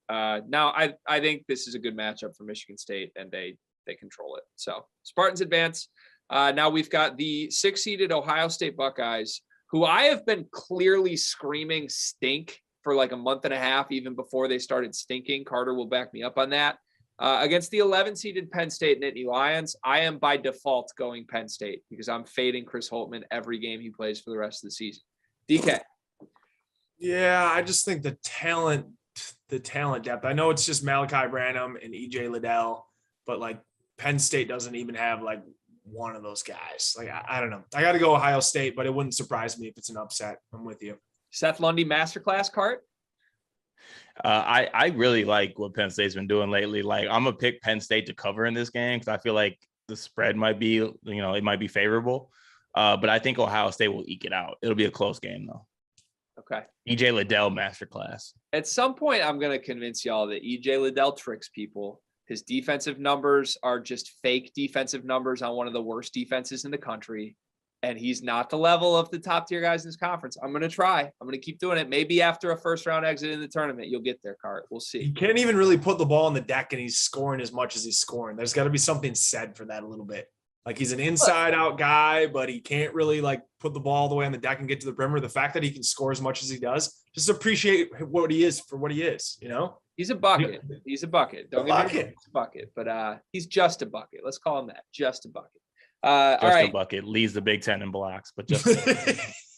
now I think this is a good matchup for Michigan State, and they control it. So Spartans advance. Now we've got the 6-seeded Ohio State Buckeyes, who I have been clearly screaming stink for like a month and a half, even before they started stinking. Carter will back me up on that. Against the 11-seeded Penn State Nittany Lions, I am by default going Penn State because I'm fading Chris Holtmann every game he plays for the rest of the season. DK. Yeah, I just think the talent depth. I know it's just Malachi Branham and EJ Liddell, but like Penn State doesn't even have like one of those guys. Like, I don't know. I got to go Ohio State, but it wouldn't surprise me if it's an upset. I'm with you. Seth Lundy masterclass, Cart. I really like what Penn State's been doing lately. Like, I'm gonna pick Penn State to cover in this game because I feel like the spread might be, it might be favorable. But I think Ohio State will eke it out. It'll be a close game though. Okay. EJ Liddell masterclass. At some point, I'm going to convince y'all that EJ Liddell tricks people. His defensive numbers are just fake defensive numbers on one of the worst defenses in the country. And he's not the level of the top tier guys in this conference. I'm going to try. I'm going to keep doing it. Maybe after a first round exit in the tournament, you'll get there, Cart. We'll see. He can't even really put the ball on the deck and he's scoring as much as he's scoring. There's got to be something said for that a little bit. Like, he's an inside out guy, but he can't really like put the ball all the way on the deck and get to the perimeter. The fact that he can score as much as he does, just appreciate what he is for what he is, He's a bucket. He's a bucket. Don't get me wrong. He's a bucket, but he's just a bucket. Let's call him that. Just a bucket. All right. A bucket leads the Big Ten in blocks, but just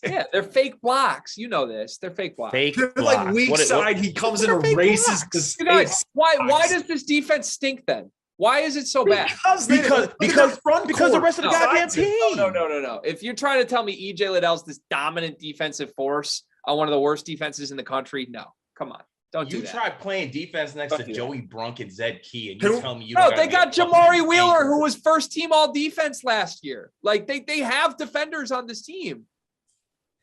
yeah, they're fake blocks. You know this. They're fake blocks. They're like weak side. He comes in and races to you guys, why does this defense stink then? Why is it so bad? Because the rest of the goddamn team. No. If you're trying to tell me EJ Liddell's this dominant defensive force on one of the worst defenses in the country, no. Come on. Don't do that. You tried playing defense next to Joey Brunk and Zed Key, and you tell me you don't. They got Jamari Wheeler, who was first team all defense last year. Like they have defenders on this team.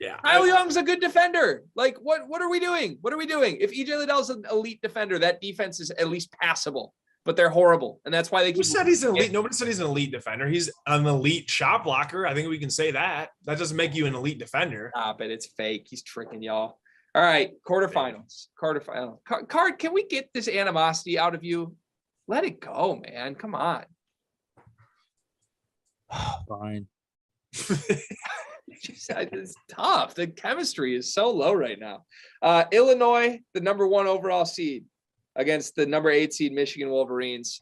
Yeah. Kyle Young's a good defender. Like what are we doing? What are we doing? If EJ Liddell's an elite defender, that defense is at least passable. But they're horrible, and that's why they. Who said he's an elite? Nobody said he's an elite defender. He's an elite shot blocker. I think we can say that. That doesn't make you an elite defender. Stop it! It's fake. He's tricking y'all. All right, quarterfinals. Card, can we get this animosity out of you? Let it go, man. Come on. Fine. It's tough. The chemistry is so low right now. Illinois, the number 1 overall seed, against the number 8 seed Michigan Wolverines.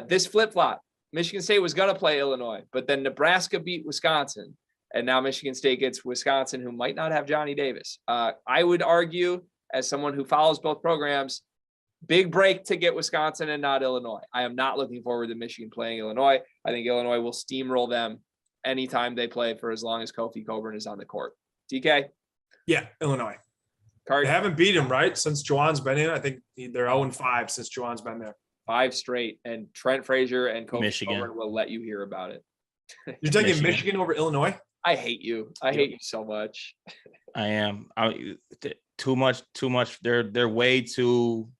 This flip-flop. Michigan State was going to play Illinois, but then Nebraska beat Wisconsin. And now Michigan State gets Wisconsin, who might not have Johnny Davis. I would argue, as someone who follows both programs, big break to get Wisconsin and not Illinois. I am not looking forward to Michigan playing Illinois. I think Illinois will steamroll them anytime they play for as long as Kofi Coburn is on the court. DK? Yeah, Illinois. Card. They haven't beat him, right? Since Juwan's been in. I think they're 0-5 since Juwan's been there. 5 straight. And Trent Frazier and Kofi Coburn will let you hear about it. You're taking Michigan over Illinois? I hate you. I hate you so much. I am. Too much. They're way too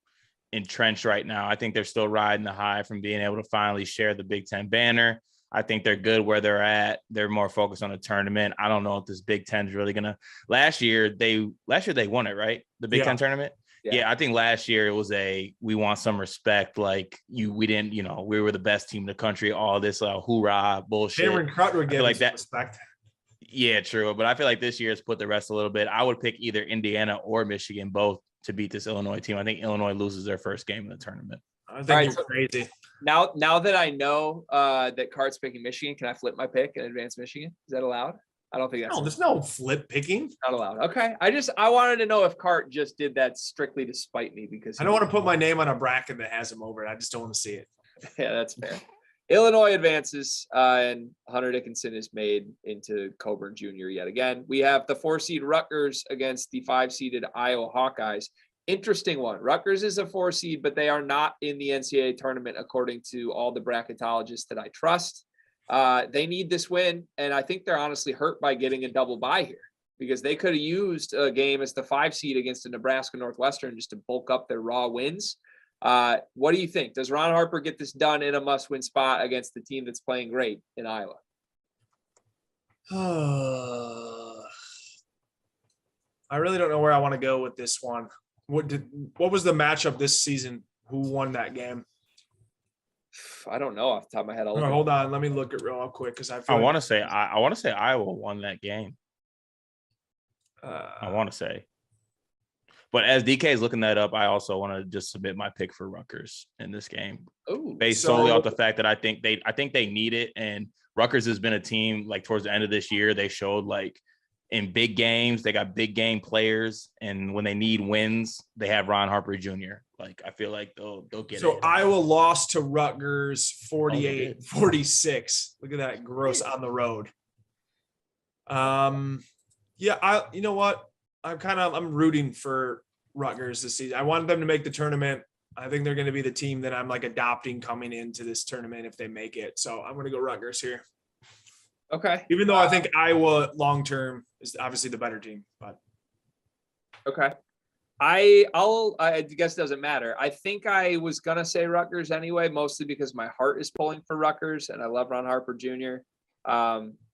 entrenched right now. I think they're still riding the high from being able to finally share the Big Ten banner. I think they're good where they're at. They're more focused on the tournament. I don't know if this Big Ten is really gonna. Last year they won it, right? The Big Ten tournament. Yeah, I think last year it was we want some respect. Like we didn't, we were the best team in the country. All this hoorah bullshit. Cameron Crutcher gave like that respect. Yeah, true. But I feel like this year has put the rest a little bit. I would pick either Indiana or Michigan both to beat this Illinois team. I think Illinois loses their first game in the tournament. I think you're crazy. Now that I know that Cart's picking Michigan, can I flip my pick and advance Michigan? Is that allowed? I don't think that's no. There's no flip picking. Not allowed. Okay. I wanted to know if Cart just did that strictly to spite me because I don't want to put my name on a bracket that has him over it. I just don't want to see it. Yeah, that's fair. Illinois advances, and Hunter Dickinson is made into Coburn Jr. yet again. We have the 4-seed Rutgers against the 5-seeded Iowa Hawkeyes. Interesting one. Rutgers is a 4-seed, but they are not in the NCAA tournament, according to all the bracketologists that I trust. They need this win, and I think they're honestly hurt by getting a double bye here because they could have used a game as the 5-seed against a Nebraska Northwestern just to bulk up their raw wins. What do you think? Does Ron Harper get this done in a must-win spot against the team that's playing great in Iowa? I really don't know where I want to go with this one. What was the matchup this season? Who won that game? I don't know off the top of my head. Hold on, let me look it real quick because I want to say Iowa won that game. I want to say. But as DK is looking that up, I also want to just submit my pick for Rutgers in this game. Based solely off the fact that I think they need it. And Rutgers has been a team like towards the end of this year, they showed like in big games, they got big game players. And when they need wins, they have Ron Harper Jr. Like, I feel like they'll get it. So Iowa lost to Rutgers 48-46. Look at that. Gross on the road. Yeah, you know what? I'm rooting for Rutgers this season. I want them to make the tournament. I think they're going to be the team that I'm like adopting coming into this tournament if they make it. So I'm going to go Rutgers here. Okay. Even though I think Iowa long-term is obviously the better team, but. Okay. I guess it doesn't matter. I think I was going to say Rutgers anyway, mostly because my heart is pulling for Rutgers and I love Ron Harper Jr.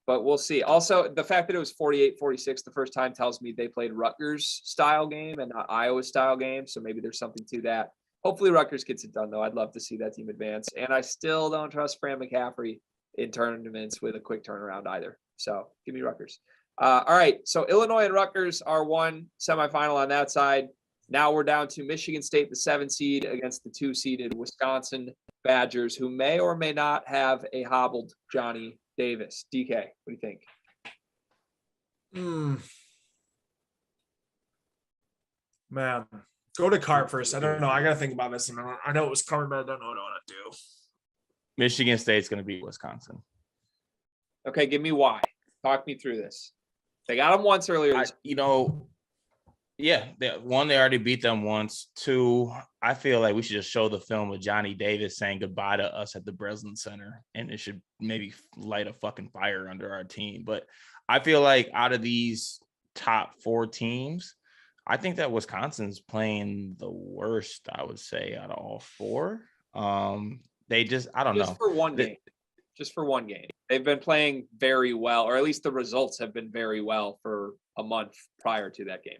But we'll see. Also, the fact that it was 48-46 the first time tells me they played Rutgers style game and not Iowa style game. So maybe there's something to that. Hopefully Rutgers gets it done though. I'd love to see that team advance. And I still don't trust Fran McCaffrey in tournaments with a quick turnaround either. So give me Rutgers. All right. So Illinois and Rutgers are one semifinal on that side. Now we're down to Michigan State, the 7 seed against the 2-seeded Wisconsin Badgers, who may or may not have a hobbled Johnny Davis. DK, what do you think? Man, go to Cart first. I don't know. I got to think about this. I know it was Cart, but I don't know what I want to do. Michigan State's going to beat Wisconsin. Okay, give me why. Talk me through this. They got them once earlier. They already beat them once. Two, I feel like we should just show the film of Johnny Davis saying goodbye to us at the Breslin Center, and it should maybe light a fucking fire under our team. But I feel like out of these top 4 teams, I think that Wisconsin's playing the worst, I would say, out of all 4. They just, I don't know. Just for one game. They've been playing very well, or at least the results have been very well for a month prior to that game.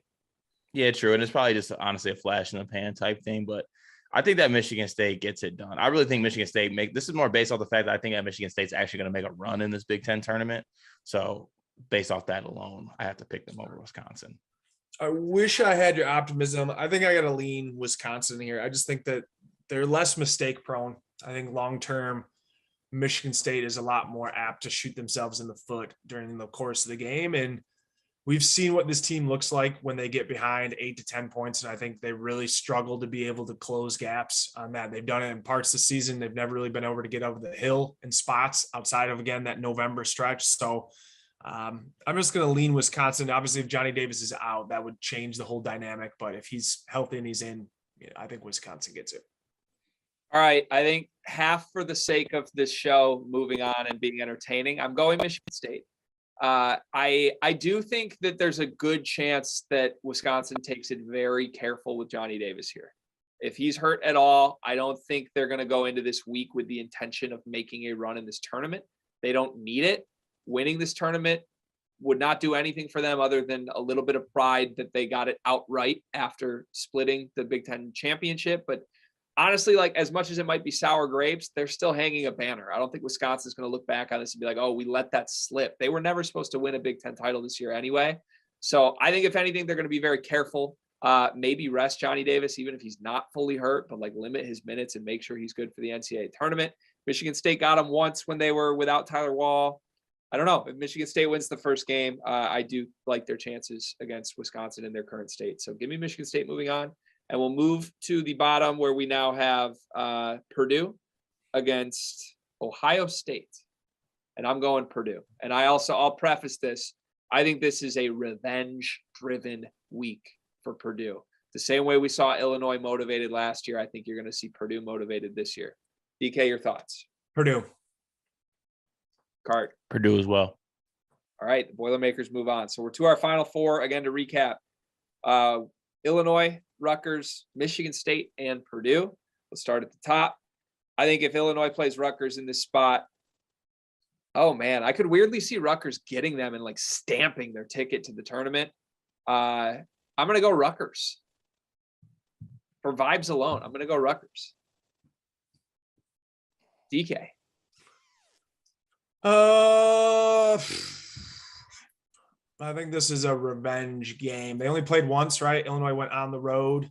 Yeah, true. And it's probably just honestly a flash in the pan type thing. But I think that Michigan State gets it done. I really think Michigan State this is more based off the fact that I think that Michigan State's actually going to make a run in this Big Ten tournament. So based off that alone, I have to pick them over Wisconsin. I wish I had your optimism. I think I got to lean Wisconsin here. I just think that they're less mistake prone. I think long-term Michigan State is a lot more apt to shoot themselves in the foot during the course of the game. And we've seen what this team looks like when they get behind 8 to 10 points. And I think they really struggle to be able to close gaps on that. They've done it in parts of the season. They've never really been able to get over the hill in spots outside of, again, that November stretch. So I'm just going to lean Wisconsin. Obviously, if Johnny Davis is out, that would change the whole dynamic. But if he's healthy and he's in, I think Wisconsin gets it. All right. I think half for the sake of this show, moving on and being entertaining, I'm going Michigan State. I do think that there's a good chance that Wisconsin takes it very careful with Johnny Davis here. If he's hurt at all, I don't think they're going to go into this week with the intention of making a run in this tournament. They don't need it. Winning this tournament would not do anything for them other than a little bit of pride that they got it outright after splitting the Big Ten championship. But honestly, like, as much as it might be sour grapes, they're still hanging a banner. I don't think Wisconsin's going to look back on this and be like, oh, we let that slip. They were never supposed to win a Big Ten title this year anyway. So I think if anything, they're going to be very careful. Maybe rest Johnny Davis, even if he's not fully hurt, but like limit his minutes and make sure he's good for the NCAA tournament. Michigan State got him once when they were without Tyler Wall. I don't know. If Michigan State wins the first game, I do like their chances against Wisconsin in their current state. So give me Michigan State moving on. And we'll move to the bottom where we now have Purdue against Ohio State. And I'm going Purdue. And I'll preface this. I think this is a revenge-driven week for Purdue. The same way we saw Illinois motivated last year, I think you're going to see Purdue motivated this year. DK, your thoughts? Purdue. Cart. Purdue as well. All right, the Boilermakers move on. So we're to our final 4. Again, to recap. Illinois, Rutgers, Michigan State, and Purdue. Let's start at the top. I think if Illinois plays Rutgers in this spot, oh man, I could weirdly see Rutgers getting them and like stamping their ticket to the tournament. I'm going to go Rutgers. For vibes alone, I'm going to go Rutgers. DK. I think this is a revenge game. They only played once, right? Illinois went on the road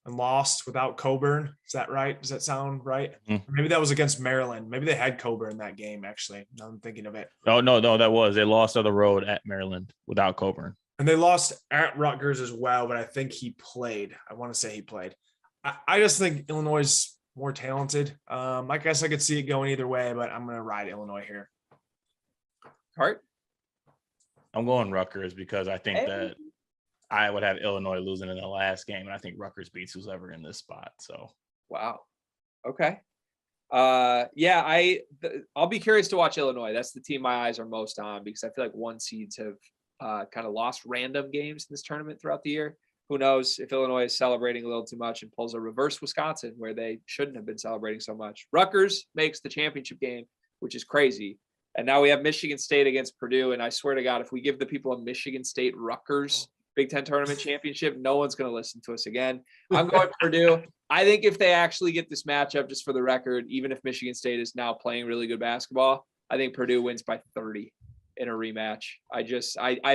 and lost without Coburn. Is that right? Does that sound right? Mm-hmm. Maybe that was against Maryland. Maybe they had Coburn that game, actually. Now I'm thinking of it. Oh, no, that was. They lost on the road at Maryland without Coburn. And they lost at Rutgers as well, but I think he played. I want to say he played. I just think Illinois is more talented. I guess I could see it going either way, but I'm going to ride Illinois here. Hart? I'm going Rutgers because I think that I would have Illinois losing in the last game, and I think Rutgers beats who's ever in this spot. So, wow. Okay. I'll be curious to watch Illinois. That's the team my eyes are most on because I feel like 1 seeds have kind of lost random games in this tournament throughout the year. Who knows if Illinois is celebrating a little too much and pulls a reverse Wisconsin where they shouldn't have been celebrating so much. Rutgers makes the championship game, which is crazy. And now we have Michigan State against Purdue. And I swear to God, if we give the people a Michigan State Rutgers Big Ten tournament championship, no one's going to listen to us again. I'm going Purdue. I think if they actually get this matchup, just for the record, even if Michigan State is now playing really good basketball, I think Purdue wins by 30 in a rematch. I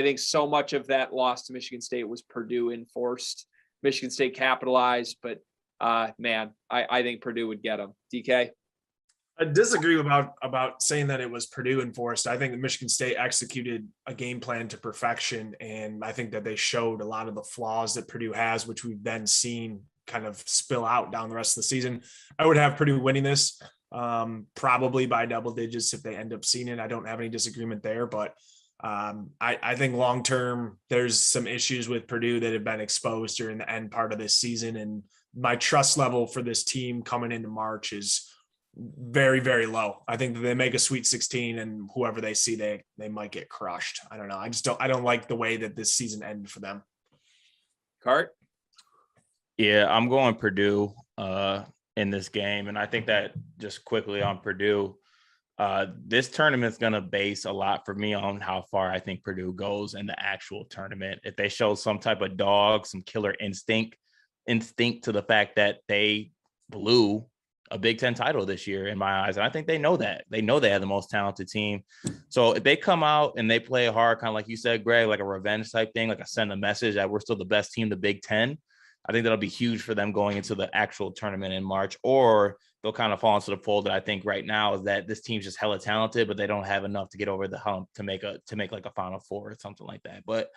think so much of that loss to Michigan State was Purdue enforced. Michigan State capitalized, but I think Purdue would get them. DK? I disagree about saying that it was Purdue enforced. I think that Michigan State executed a game plan to perfection, and I think that they showed a lot of the flaws that Purdue has, which we've then seen kind of spill out down the rest of the season. I would have Purdue winning this. probably by double digits if they end up seeing it. I don't have any disagreement there, but I think long-term there's some issues with Purdue that have been exposed during the end part of this season. And my trust level for this team coming into March is very, very low. I think that they make a Sweet 16 and whoever they see, they might get crushed. I don't know. I don't like the way that this season ended for them. Cart? Yeah, I'm going Purdue in this game. And I think that just quickly on Purdue, this tournament's going to base a lot for me on how far I think Purdue goes in the actual tournament. If they show some type of dog, some killer instinct to the fact that they blew a Big Ten title this year in my eyes. And I think they know that. They know they have the most talented team. So if they come out and they play hard, kind of like you said, Greg, like a revenge type thing, like send a message that we're still the best team, the Big Ten, I think that'll be huge for them going into the actual tournament in March. Or they'll kind of fall into the fold that I think right now is that this team's just hella talented, but they don't have enough to get over the hump to make like a Final Four or something like that. But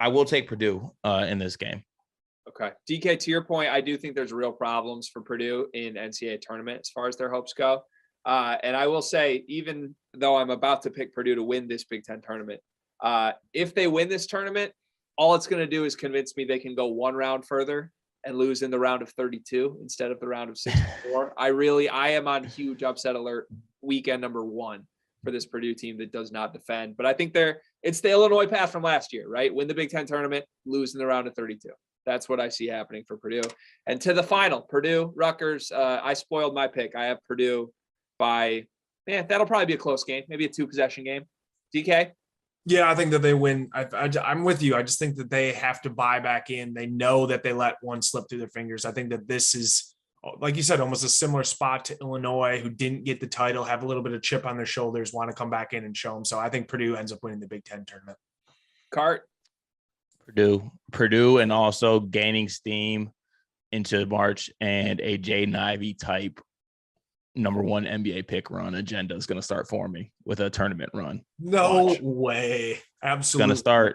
I will take Purdue in this game. Okay. DK, to your point, I do think there's real problems for Purdue in NCAA tournament as far as their hopes go. And I will say, even though I'm about to pick Purdue to win this Big Ten tournament, if they win this tournament, all it's going to do is convince me they can go one round further and lose in the round of 32 instead of the round of 64. I am on huge upset alert weekend number 1 for this Purdue team that does not defend. But I think it's the Illinois path from last year, right? Win the Big Ten tournament, lose in the round of 32. That's what I see happening for Purdue. And to the final, Purdue, Rutgers. I spoiled my pick. I have Purdue by, that'll probably be a close game, maybe a 2-possession game. DK? Yeah, I think that they win. I'm with you. I just think that they have to buy back in. They know that they let one slip through their fingers. I think that this is, like you said, almost a similar spot to Illinois, who didn't get the title, have a little bit of chip on their shoulders, want to come back in and show them. So I think Purdue ends up winning the Big Ten tournament. Cart? Purdue, and also gaining steam into March, and a Jaden Ivey type number 1 NBA pick run agenda is going to start forming with a tournament run. No way. Absolutely. Going to start.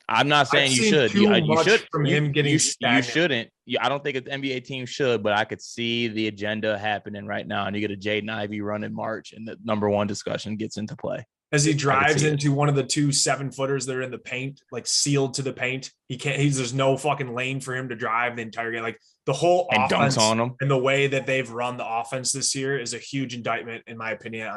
I'm not saying you should. You should from him getting. You shouldn't. I don't think an NBA team should, but I could see the agenda happening right now, and you get a Jaden Ivey run in March, and the number 1 discussion gets into play. As he drives into one of the 2 7-footers that are in the paint, like sealed to the paint. There's no fucking lane for him to drive the entire game. Like the whole offense dunks on him. And the way that they've run the offense this year is a huge indictment, in my opinion.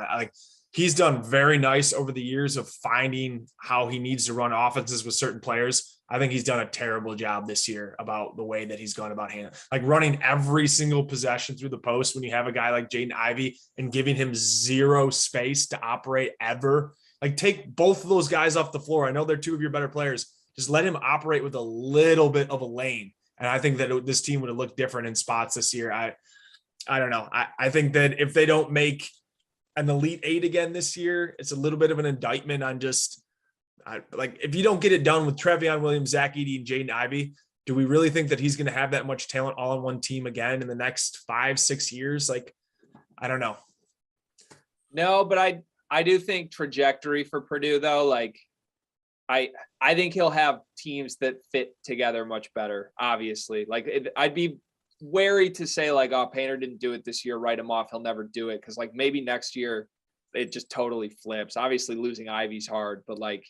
He's done very nice over the years of finding how he needs to run offenses with certain players. I think he's done a terrible job this year about the way that he's gone about handling, like running every single possession through the post when you have a guy like Jaden Ivey and giving him 0 space to operate ever. Like, take both of those guys off the floor. I know they're 2 of your better players. Just let him operate with a little bit of a lane. And I think that this team would have looked different in spots this year. I don't know. I think that if they don't make an Elite 8 again this year, it's a little bit of an indictment on just if you don't get it done with Trevion Williams, Zach Edey, and Jaden Ivey, do we really think that he's going to have that much talent all on one team again in the next 5-6 years? Like, I don't know. No, but I do think trajectory for Purdue, though, like I think he'll have teams that fit together much better, obviously. I'd be wary to say, like, oh, Painter didn't do it this year, write him off, he'll never do it. Because, like, maybe next year it just totally flips. Obviously, losing Ivey's hard, but, like,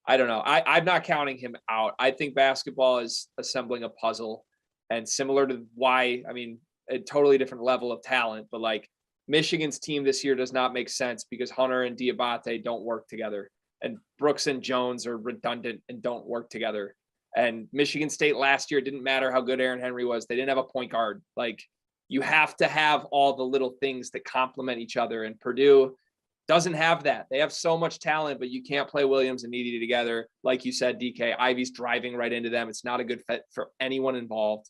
I don't know. I'm not counting him out. I think basketball is assembling a puzzle, and similar to a totally different level of talent, but like Michigan's team this year does not make sense because Hunter and Diabate don't work together, and Brooks and Jones are redundant and don't work together. And Michigan State last year, didn't matter how good Aaron Henry was, they didn't have a point guard. Like, you have to have all the little things that complement each other, and Purdue doesn't have that. They have so much talent, but you can't play Williams and Edey together. Like you said, DK, Ivey's driving right into them. It's not a good fit for anyone involved.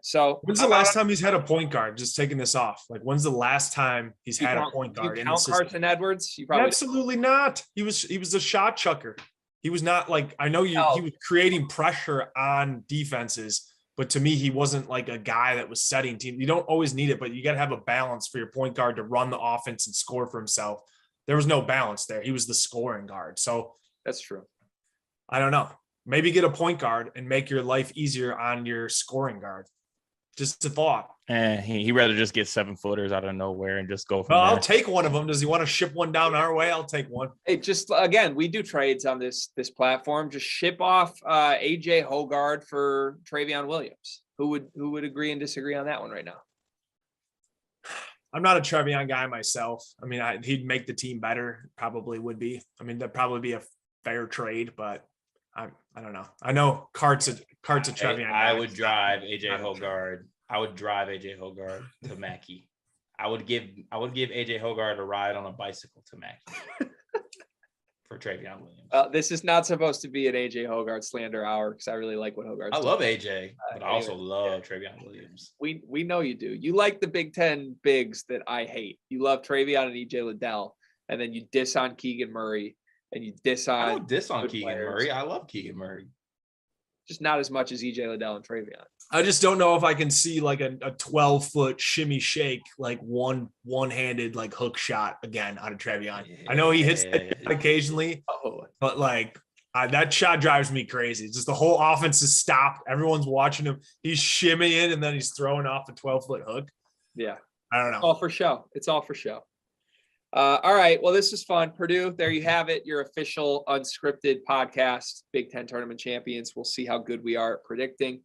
So when's the last time he's had a point guard? Just taking this off. Like, when's the last time he's had a point guard? You count Carson Edwards? You probably absolutely not. He was a shot chucker. He was not like, I know he was creating pressure on defenses, but to me, he wasn't like a guy that was setting team. You don't always need it, but you got to have a balance for your point guard to run the offense and score for himself. There was no balance there. He was the scoring guard. So that's true. I don't know. Maybe get a point guard and make your life easier on your scoring guard. Just a thought. And he'd rather just get 7-footers out of nowhere and just go from there. I'll take one of them. Does he want to ship one down our way? I'll take one. Hey, just again, we do trades on this platform. Just ship off AJ Hogard for Travion Williams. Who would agree and disagree on that one right now? I'm not a Travion guy myself. I mean, he'd make the team better. Probably would be. I mean, that'd probably be a fair trade, but I don't know. I know Cart's a Travion guy. I would drive AJ Hogard. I would drive AJ Hogard to Mackey. I would give AJ Hogard a ride on a bicycle to Mackey for Travion Williams. This is not supposed to be an AJ Hogard slander hour because I really like what Hogard's I doing. love AJ, but I also love Travion Williams. We know you do. You like the Big Ten bigs that I hate. You love Travion and EJ Liddell, and then you diss on Keegan Murray, and you diss on. I don't diss on Keegan players. Murray. I love Keegan Murray. Just not as much as EJ Liddell and Travion. I just don't know if I can see like a 12-foot shimmy shake, like one-handed like hook shot again out of Travion. I know he hits it occasionally, but like that shot drives me crazy. It's just the whole offense is stopped. Everyone's watching him. He's shimmying and then he's throwing off a 12-foot hook. Yeah. I don't know. All for show. It's all for show. All right. Well, this is fun. Purdue, there you have it. Your official unscripted podcast, Big Ten Tournament Champions. We'll see how good we are at predicting.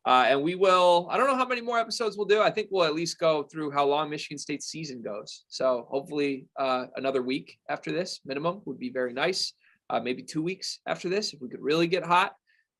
And we will, I don't know how many more episodes we'll do. I think we'll at least go through how long Michigan State's season goes. So hopefully another week after this minimum would be very nice. Maybe 2 weeks after this, if we could really get hot.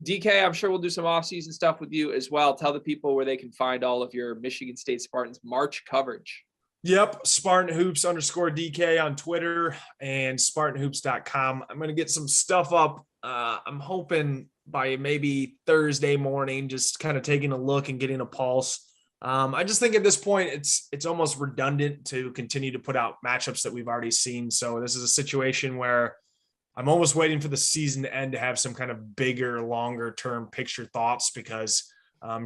DK, I'm sure we'll do some off-season stuff with you as well. Tell the people where they can find all of your Michigan State Spartans March coverage. Yep. SpartanHoops_DK on Twitter and SpartanHoops.com. I'm going to get some stuff up. I'm hoping by maybe Thursday morning, just kind of taking a look and getting a pulse. I just think at this point, it's almost redundant to continue to put out matchups that we've already seen. So this is a situation where I'm almost waiting for the season to end to have some kind of bigger, longer term picture thoughts, because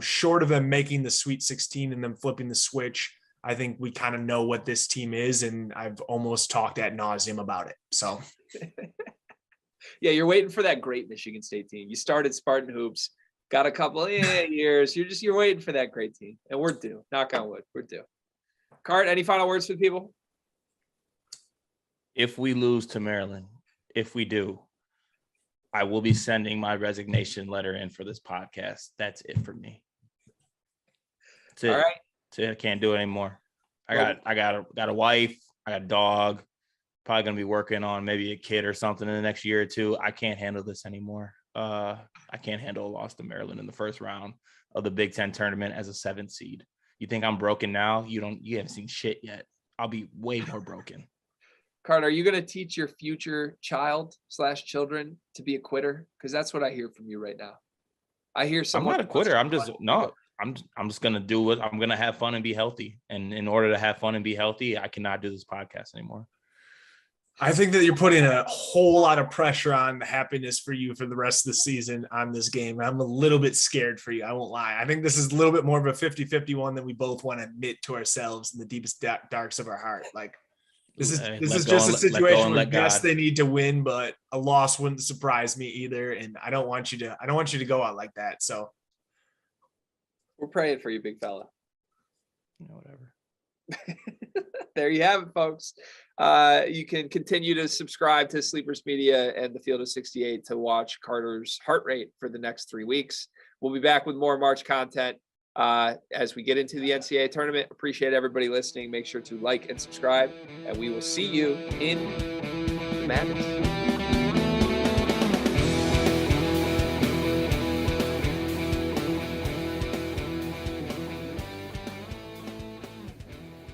short of them making the Sweet 16 and then flipping the switch, I think we kind of know what this team is, and I've almost talked ad nauseum about it. So, yeah, you're waiting for that great Michigan State team. You started Spartan Hoops, got a couple of years. You're waiting for that great team, and we're due. Knock on wood, we're due. Cart, any final words for the people? If we lose to Maryland, if we do, I will be sending my resignation letter in for this podcast. That's it for me. That's it. All right. I can't do it anymore. I got a wife. I got a dog. Probably going to be working on maybe a kid or something in the next year or two. I can't handle this anymore. I can't handle a loss to Maryland in the first round of the Big Ten tournament as a 7th seed. You think I'm broken now? You haven't seen shit yet. I'll be way more broken. Carter, are you going to teach your future child/children to be a quitter? Because that's what I hear from you right now. I hear someone. I'm not a quitter. I'm just going to do what I'm going to have fun and be healthy. And in order to have fun and be healthy, I cannot do this podcast anymore. I think that you're putting a whole lot of pressure on the happiness for you for the rest of the season on this game. I'm a little bit scared for you. I won't lie. I think this is a little bit more of a 50-50 one than we both want to admit to ourselves in the deepest darks of our heart. Like this is just a situation where yes, they need to win, but a loss wouldn't surprise me either. And I don't want you to go out like that. So we're praying for you, big fella. Whatever. There you have it, folks. You can continue to subscribe to Sleepers Media and the Field of 68 to watch Carter's heart rate for the next 3 weeks. We'll be back with more March content as we get into the NCAA tournament. Appreciate everybody listening. Make sure to like and subscribe, and we will see you in the madness.